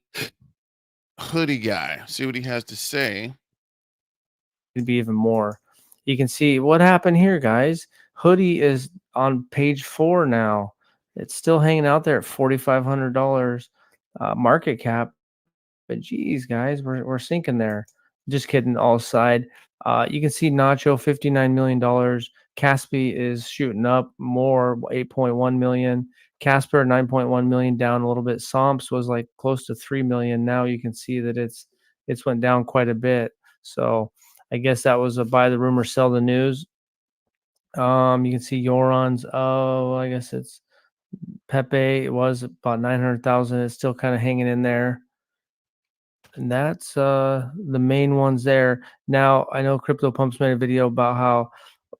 hoodie guy. See what he has to say. It'd be even more. You can see what happened here, guys. Hoodie is on page 4 now. It's still hanging out there at $4,500 market cap. But geez, guys, we're sinking there. Just kidding, all aside. You can see Nacho, $59 million. Kaspa is shooting up more, 8.1 million. Kasper, 9.1 million, down a little bit. Somps was like close to 3 million. Now you can see that it's went down quite a bit. So I guess that was a buy the rumor, sell the news. You can see Yorons. Oh, I guess it's Pepe. It was about 900,000. It's still kind of hanging in there. And that's the main ones there. Now, I know Crypto Pump's made a video about how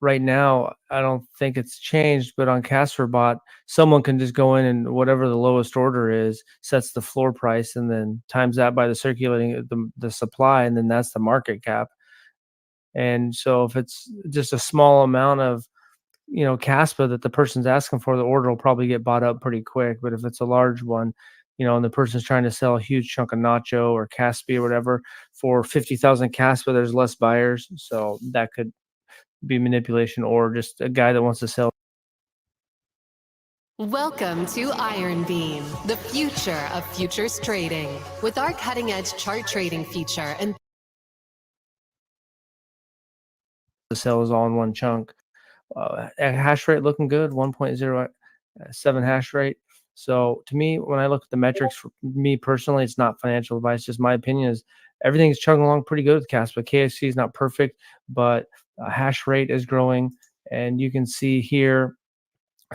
right now, I don't think it's changed, but on CasperBot, someone can just go in and whatever the lowest order is, sets the floor price, and then times that by the circulating, the supply, and then that's the market cap. And so if it's just a small amount of, Kaspa that the person's asking for, the order will probably get bought up pretty quick. But if it's a large one, and the person's trying to sell a huge chunk of nacho or Caspi or whatever for 50,000 Caspa, there's less buyers. So that could be manipulation, or just a guy that wants to sell. Welcome to Iron Beam, the future of futures trading. With our cutting-edge chart trading feature and The sell is all in one chunk. Hash rate looking good, 1.07 hash rate. So to me, when I look at the metrics, for me personally, it's not financial advice. Just my opinion is everything's chugging along pretty good with Kaspa. KFC is not perfect, but hash rate is growing, and you can see here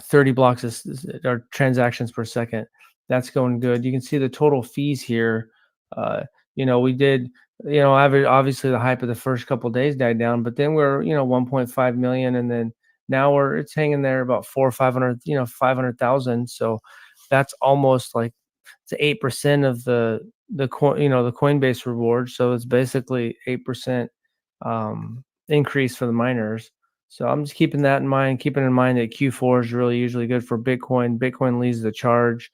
30 blocks are transactions per second. That's going good. You can see the total fees here. We did, obviously the hype of the first couple of days died down, but then we're, 1.5 million, and then now it's hanging there about 400 or 500, 500,000. So that's almost like it's 8% of the coin, the Coinbase reward. So it's basically 8% increase for the miners. So I'm just keeping that in mind, keeping in mind that Q4 is really usually good for Bitcoin. Bitcoin leads the charge.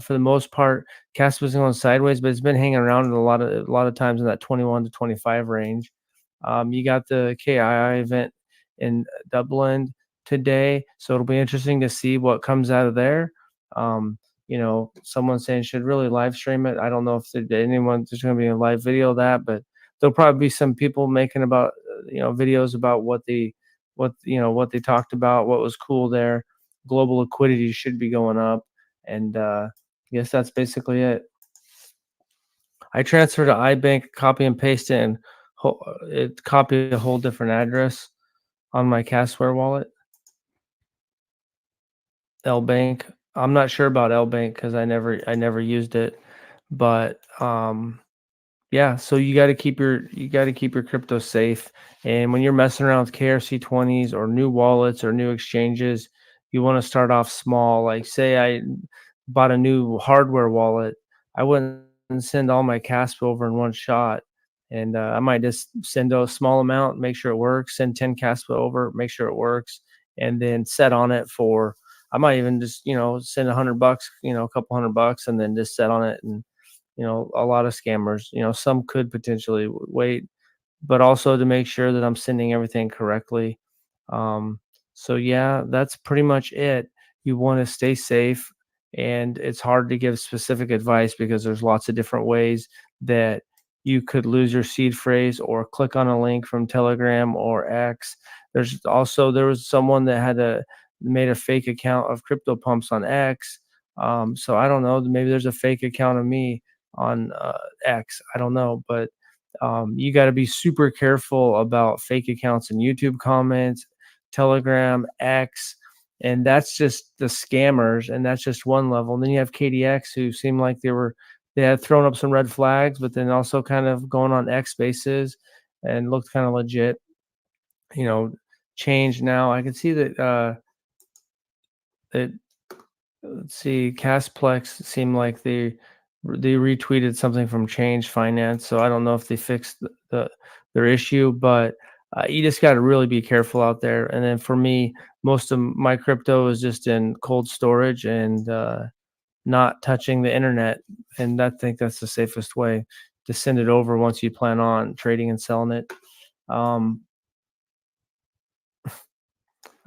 For the most part, Kaspa's going sideways, but it's been hanging around a lot of times in that 21 to 25 range. You got the KII event in Dublin today, so it'll be interesting to see what comes out of there. Someone saying should really live stream it. I don't know if there's going to be a live video of that, but there'll probably be some people making about videos about what they talked about, what was cool there. Global liquidity should be going up, and I guess that's basically it. I transfer to iBank, copy and paste it, and copy a whole different address on my Kasware wallet. LBank. I'm not sure about LBank because I never used it, but yeah. So you got to keep your crypto safe, and when you're messing around with KRC20s or new wallets or new exchanges, you want to start off small. Like say I bought a new hardware wallet, I wouldn't send all my Kaspa over in one shot. And I might just send a small amount, make sure it works, send 10 Kaspa over, make sure it works, and then set on it for, I might even just, send $100, a couple $100, and then just set on it. And, a lot of scammers, some could potentially wait, but also to make sure that I'm sending everything correctly. So yeah, that's pretty much it. You want to stay safe, and it's hard to give specific advice because there's lots of different ways that you could lose your seed phrase or click on a link from Telegram or X. There was someone that made a fake account of Crypto Pumps on X. So I don't know, maybe there's a fake account of me on X. I don't know, but you got to be super careful about fake accounts in YouTube comments, Telegram, X, and that's just the scammers, and that's just one level. And then you have KDX, who seem like they had thrown up some red flags, but then also kind of going on X Spaces and looked kind of legit. Change now. I can see that let's see, Casplex seemed like they retweeted something from Change Finance, so I don't know if they fixed their issue, but you just got to really be careful out there. And then for me, most of my crypto is just in cold storage and not touching the internet, and I think that's the safest way to send it over once you plan on trading and selling it.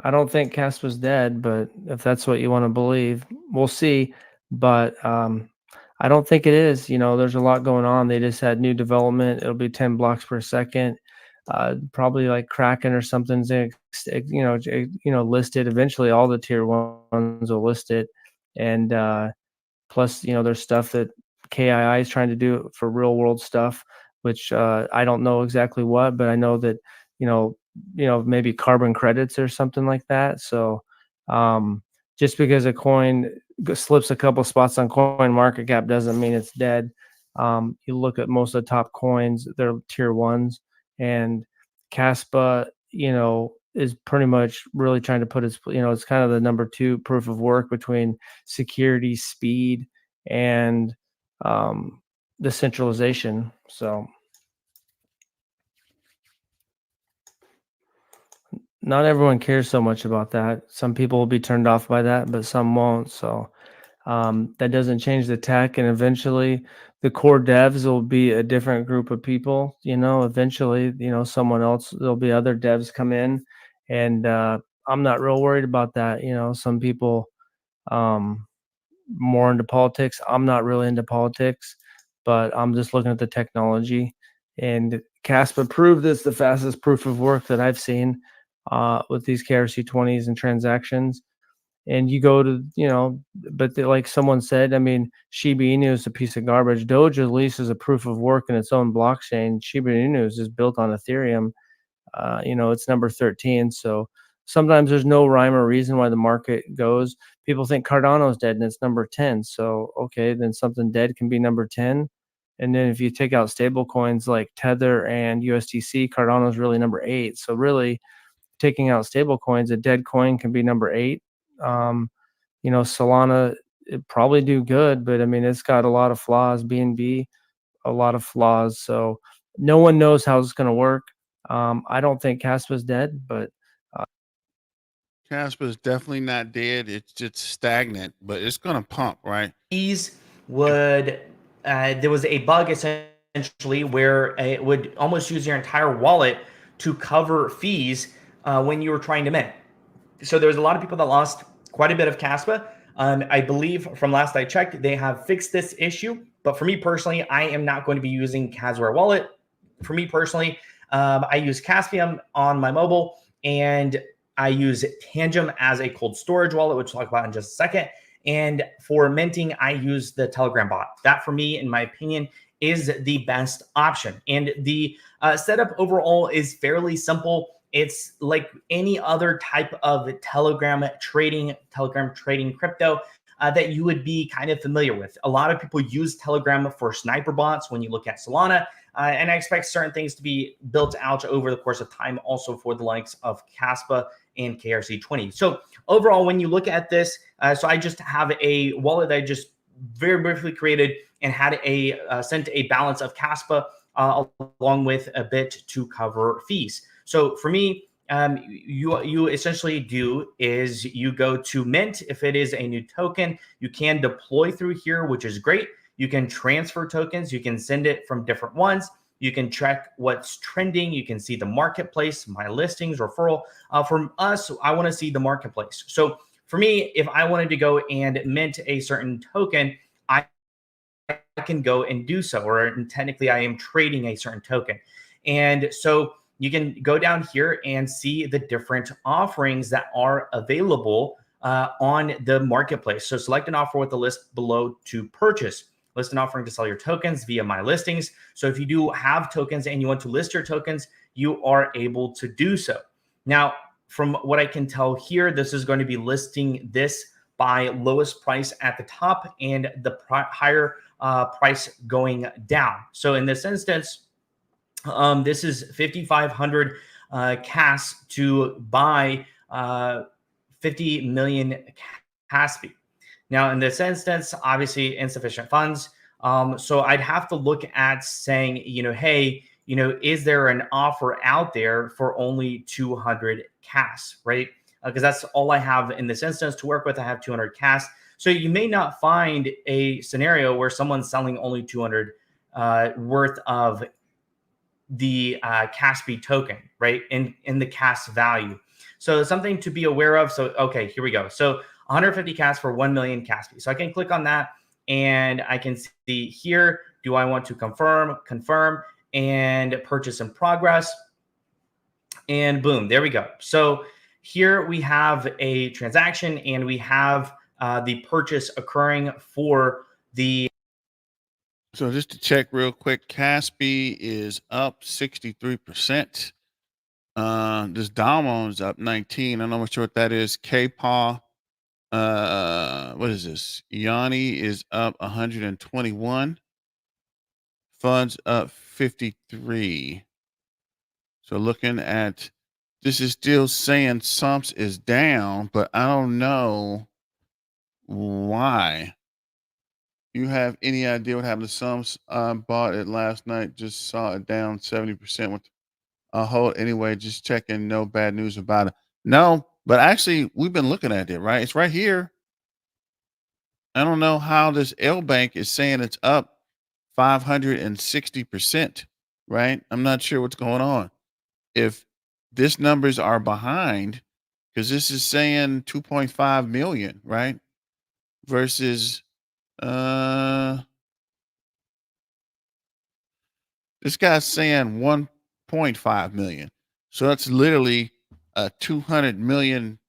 I don't think Kaspa's dead, but if that's what you want to believe, we'll see. But I don't think it is. There's a lot going on. They just had new development. It'll be 10 blocks per second. Probably like Kraken or something's listed. Eventually, all the tier ones will list it, and plus, there's stuff that KII is trying to do for real world stuff, which I don't know exactly what, but I know that maybe carbon credits or something like that. So just because a coin slips a couple spots on coin market cap doesn't mean it's dead. You look at most of the top coins, they're tier ones, and Kaspa, is pretty much really trying to put its, it's kind of the number 2 proof of work between security, speed, and decentralization. So not everyone cares so much about that. Some people will be turned off by that, but some won't. So That doesn't change the tech, and eventually the core devs will be a different group of people. Eventually, someone else, there'll be other devs come in, and I'm not real worried about that. Some people more into politics. I'm not really into politics, but I'm just looking at the technology. And Kaspa proved this, the fastest proof of work that I've seen with these KRC20s and transactions. And you go to, but like someone said, I mean, Shiba Inu is a piece of garbage. Doge at least is a proof of work in its own blockchain. Shiba Inu is built on Ethereum. It's number 13. So sometimes there's no rhyme or reason why the market goes. People think Cardano's dead and it's number 10. So, okay, then something dead can be number 10. And then if you take out stable coins like Tether and USDC, Cardano's really number 8. So really taking out stable coins, a dead coin can be number 8. Solana, it probably do good, but I mean, it's got a lot of flaws, BNB, a lot of flaws. So no one knows how it's going to work. I don't think Kaspa's dead, but Kaspa is definitely not dead. It's just stagnant, but it's going to pump, right? Fees would, there was a bug essentially where it would almost use your entire wallet to cover fees when you were trying to mint. So there was a lot of people that lost quite a bit of Kaspa. I believe from last I checked, they have fixed this issue. But for me personally, I am not going to be using Kasware wallet. For me personally, I use Caspium on my mobile, and I use Tangem as a cold storage wallet, which we'll talk about in just a second. And for minting, I use the Telegram bot. That, for me, in my opinion, is the best option. And the setup overall is fairly simple. It's like any other type of Telegram trading crypto that you would be kind of familiar with. A lot of people use Telegram for sniper bots when you look at Solana. And I expect certain things to be built out over the course of time also for the likes of Kaspa and KRC20. So overall, when you look at this, so I just have a wallet that I just very briefly created and had sent a balance of Kaspa along with a bit to cover fees. So for me, you essentially do is you go to mint. If it is a new token, you can deploy through here, which is great. You can transfer tokens. You can send it from different ones. You can check what's trending. You can see the marketplace, my listings, referral. From us, I want to see the marketplace. So for me, if I wanted to go and mint a certain token, I can go and do so, or technically I am trading a certain token. And so you can go down here and see the different offerings that are available on the marketplace. So select an offer with the list below to purchase. List an offering to sell your tokens via my listings. So if you do have tokens and you want to list your tokens, you are able to do so. Now, from what I can tell here, this is going to be listing this by lowest price at the top and the higher price going down. So in this instance, this is 5,500 Kas to buy 50 million Kaspi. Now, in this instance, obviously insufficient funds. So I'd have to look at saying, hey, is there an offer out there for only 200 Kas, right? Because that's all I have in this instance to work with. I have 200 Kas. So you may not find a scenario where someone's selling only 200 worth of the Kaspi token, right? In the Kas value. So something to be aware of. So, okay, here we go. So 150 Kas for 1 million Kaspi. So I can click on that and I can see here, do I want to confirm, and purchase in progress? And boom, there we go. So here we have a transaction and we have the purchase occurring for the. So just to check real quick, Kaspi is up 63%. This Damon's up 19. I'm not sure what that is. K-Paw, what is this? Yanni is up 121. Funds up 53. So looking at this is still saying Somps is down, but I don't know why. You have any idea what happened to Somps? I bought it last night, just saw it down 70% with a hold. Anyway, just checking, no bad news about it. No, but actually we've been looking at it, right? It's right here. I don't know how this L Bank is saying it's up 560%, right? I'm not sure what's going on. If this numbers are behind, because this is saying 2.5 million, right? Versus this guy's saying 1.5 million. So that's literally a $200 million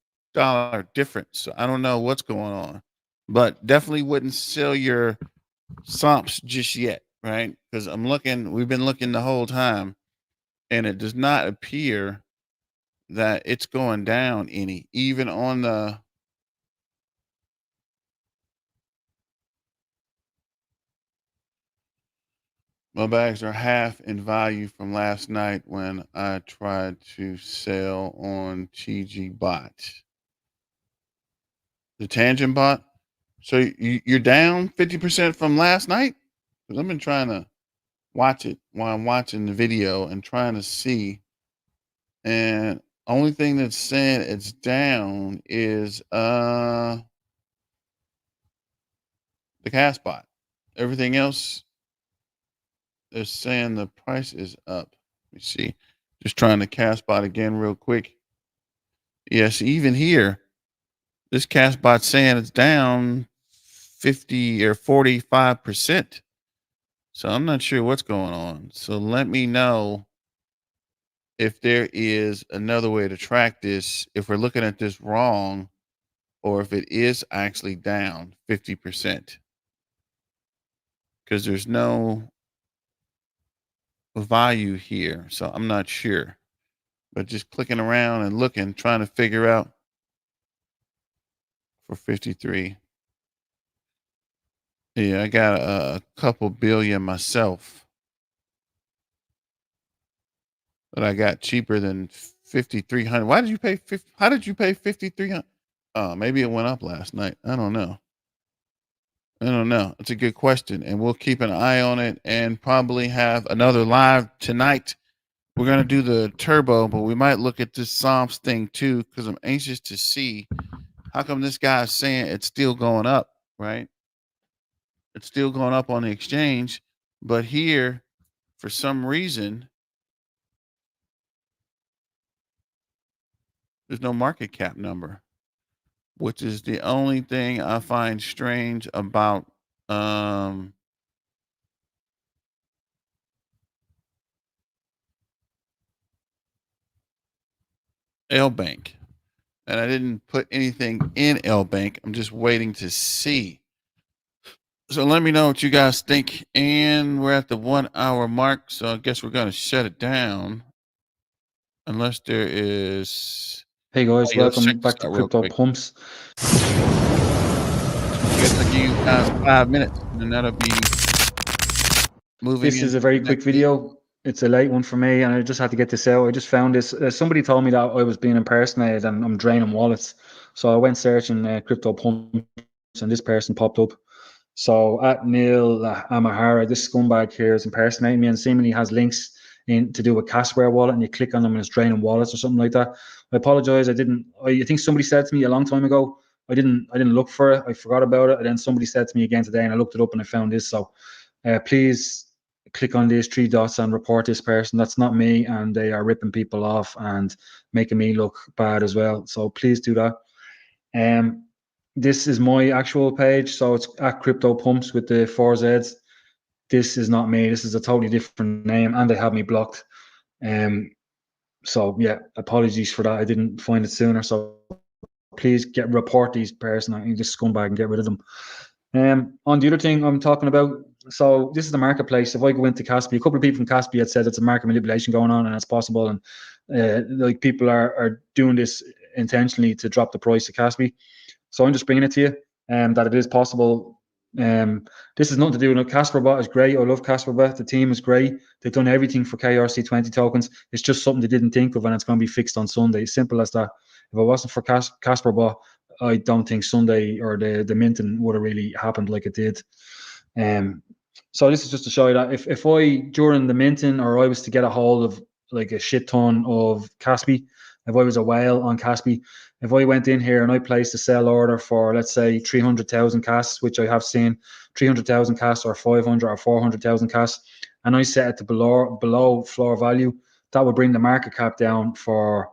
difference. So I don't know what's going on, but definitely wouldn't sell your Somps just yet, right? Because we've been looking the whole time, and it does not appear that it's going down any, even on the my bags are half in value from last night when I tried to sell on TG bot. The Tangem bot. So you're down 50% from last night? Because I've been trying to watch it while I'm watching the video and trying to see. And only thing that's saying it's down is the Cas bot. Everything else is saying the price is up. Let me see. Just trying to Cas bot again real quick. Yes, even here, this Cas bot saying it's down 50 or 45%. So I'm not sure what's going on. So let me know if there is another way to track this, if we're looking at this wrong, or if it is actually down 50%. Because there's no value here. So I'm not sure. But just clicking around and looking, trying to figure out for 53. Yeah, I got a couple billion myself that I got cheaper than 5,300. Why did you pay 50? How did you pay 5,300? Oh, maybe it went up last night. I don't know. It's a good question, and we'll keep an eye on it and probably have another live tonight. We're gonna do the turbo, but we might look at this Somps thing too because I'm anxious to see how come this guy's saying it's still going up, right? It's still going up on the exchange, but here, for some reason, there's no market cap number, which is the only thing I find strange about L Bank. And I didn't put anything in L Bank. I'm just waiting to see. So let me know what you guys think. And we're at the 1 hour mark. So I guess we're going to shut it down. Unless there is. Hey guys, welcome back to Crypto quick. Pumps. I guess I'll give you guys 5 minutes and that'll be moving. This is a very quick video. It's a late one for me, and I just had to get this out. I just found this. Somebody told me that I was being impersonated and I'm draining wallets. So I went searching Crypto Pumps, and this person popped up. So at Neil Amahara, this scumbag here is impersonating me and seemingly has links in to do with Kaspa wallet, and you click on them and it's draining wallets or something like that. I apologize. I think somebody said to me a long time ago. I didn't look for it. I forgot about it. And then somebody said to me again today, and I looked it up and I found this. So please click on these 3 dots and report this person. That's not me, and they are ripping people off and making me look bad as well. So please do that. This is my actual page, so it's at Crypto Pumps with the 4 Zs. This is not me. This is a totally different name, and they have me blocked. So yeah, apologies for that. I didn't find it sooner. So please report these person. I this scumbag and get rid of them. On the other thing I'm talking about, so this is the marketplace. If I go into Kaspa, a couple of people from Kaspa had said it's a market manipulation going on, and it's possible, and like people are doing this intentionally to drop the price of Kaspa. So I'm just bringing it to you, that it is possible. This is nothing to do with Kaspa bot is great. I love Kaspa bot. The team is great. They've done everything for KRC20 tokens. It's just something they didn't think of, and it's going to be fixed on Sunday. Simple as that. If it wasn't for Kaspa bot, I don't think Sunday or the minting would have really happened like it did. So this is just to show you that if I during the minting or I was to get a hold of like a shit ton of Kaspa, if I was a whale on Kaspi, if I went in here and I placed a sell order for, let's say, 300,000 Kas, which I have seen, 300,000 Kas or 500 or 400,000 Kas, and I set it to below floor value, that would bring the market cap down for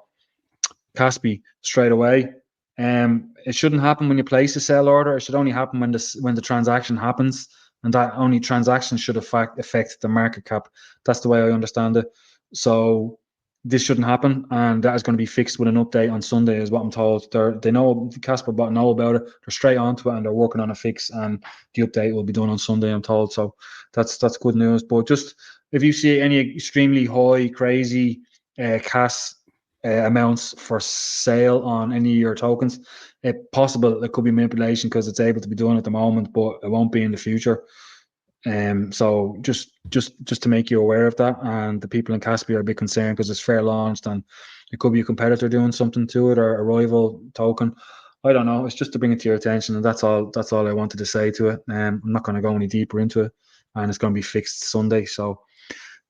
Kaspi straight away. It shouldn't happen when you place a sell order. It should only happen when the transaction happens, and that only transaction should affect the market cap. That's the way I understand it. So this shouldn't happen, and that is going to be fixed with an update on Sunday, is what I'm told. They know, Kaspa Bot know about it. They're straight onto it, and they're working on a fix, and the update will be done on Sunday, I'm told. So that's good news. But just if you see any extremely high, crazy Kas amounts for sale on any of your tokens, it's possible it could be manipulation because it's able to be done at the moment, but it won't be in the future. So just to make you aware of that, and the people in Kaspi are a bit concerned because it's fair launched and it could be a competitor doing something to it or a rival token. I don't know. It's just to bring it to your attention, and that's all I wanted to say to it. I'm not going to go any deeper into it, and it's going to be fixed Sunday. So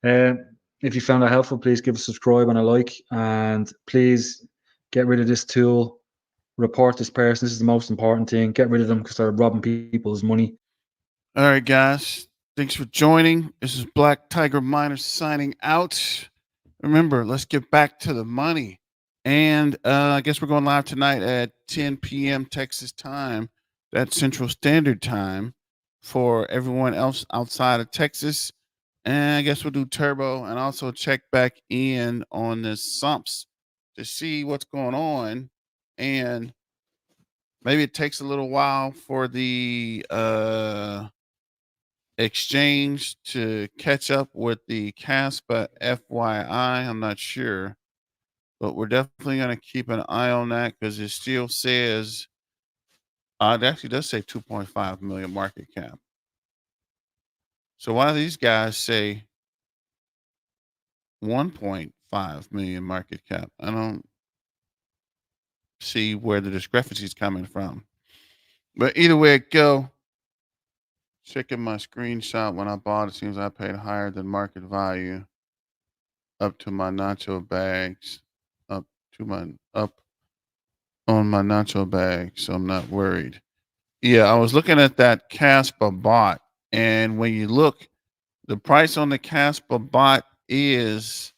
if you found that helpful, please give a subscribe and a like, and please get rid of this tool. Report this person. This is the most important thing. Get rid of them because they're robbing people's money. All right, guys. Thanks for joining. This is Black Tiger Miner signing out. Remember, let's get back to the money. And I guess we're going live tonight at 10 p.m. Texas time. That's Central Standard Time for everyone else outside of Texas. And I guess we'll do turbo and also check back in on the Somps to see what's going on. And maybe it takes a little while for the exchange to catch up with the Kaspa FYI. I'm not sure, but we're definitely going to keep an eye on that because it still says it actually does say 2.5 million market cap. So why do these guys say 1.5 million market cap? I don't see where the discrepancy is coming from. But either way it go, checking my screenshot when I bought it, seems I paid higher than market value up to my nacho bags, up on my nacho bag, so I'm not worried. Yeah, I was looking at that Kaspa bot, and when you look, the price on the Kaspa bot is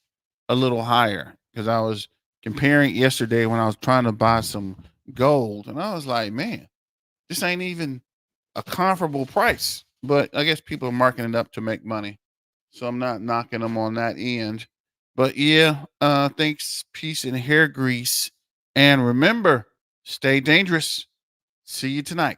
a little higher because I was comparing yesterday when I was trying to buy some gold, and I was like, man, this ain't even a comparable price. But I guess people are marking it up to make money, so I'm not knocking them on that end. But yeah, thanks, peace, and hair grease. And remember, stay dangerous. See you tonight.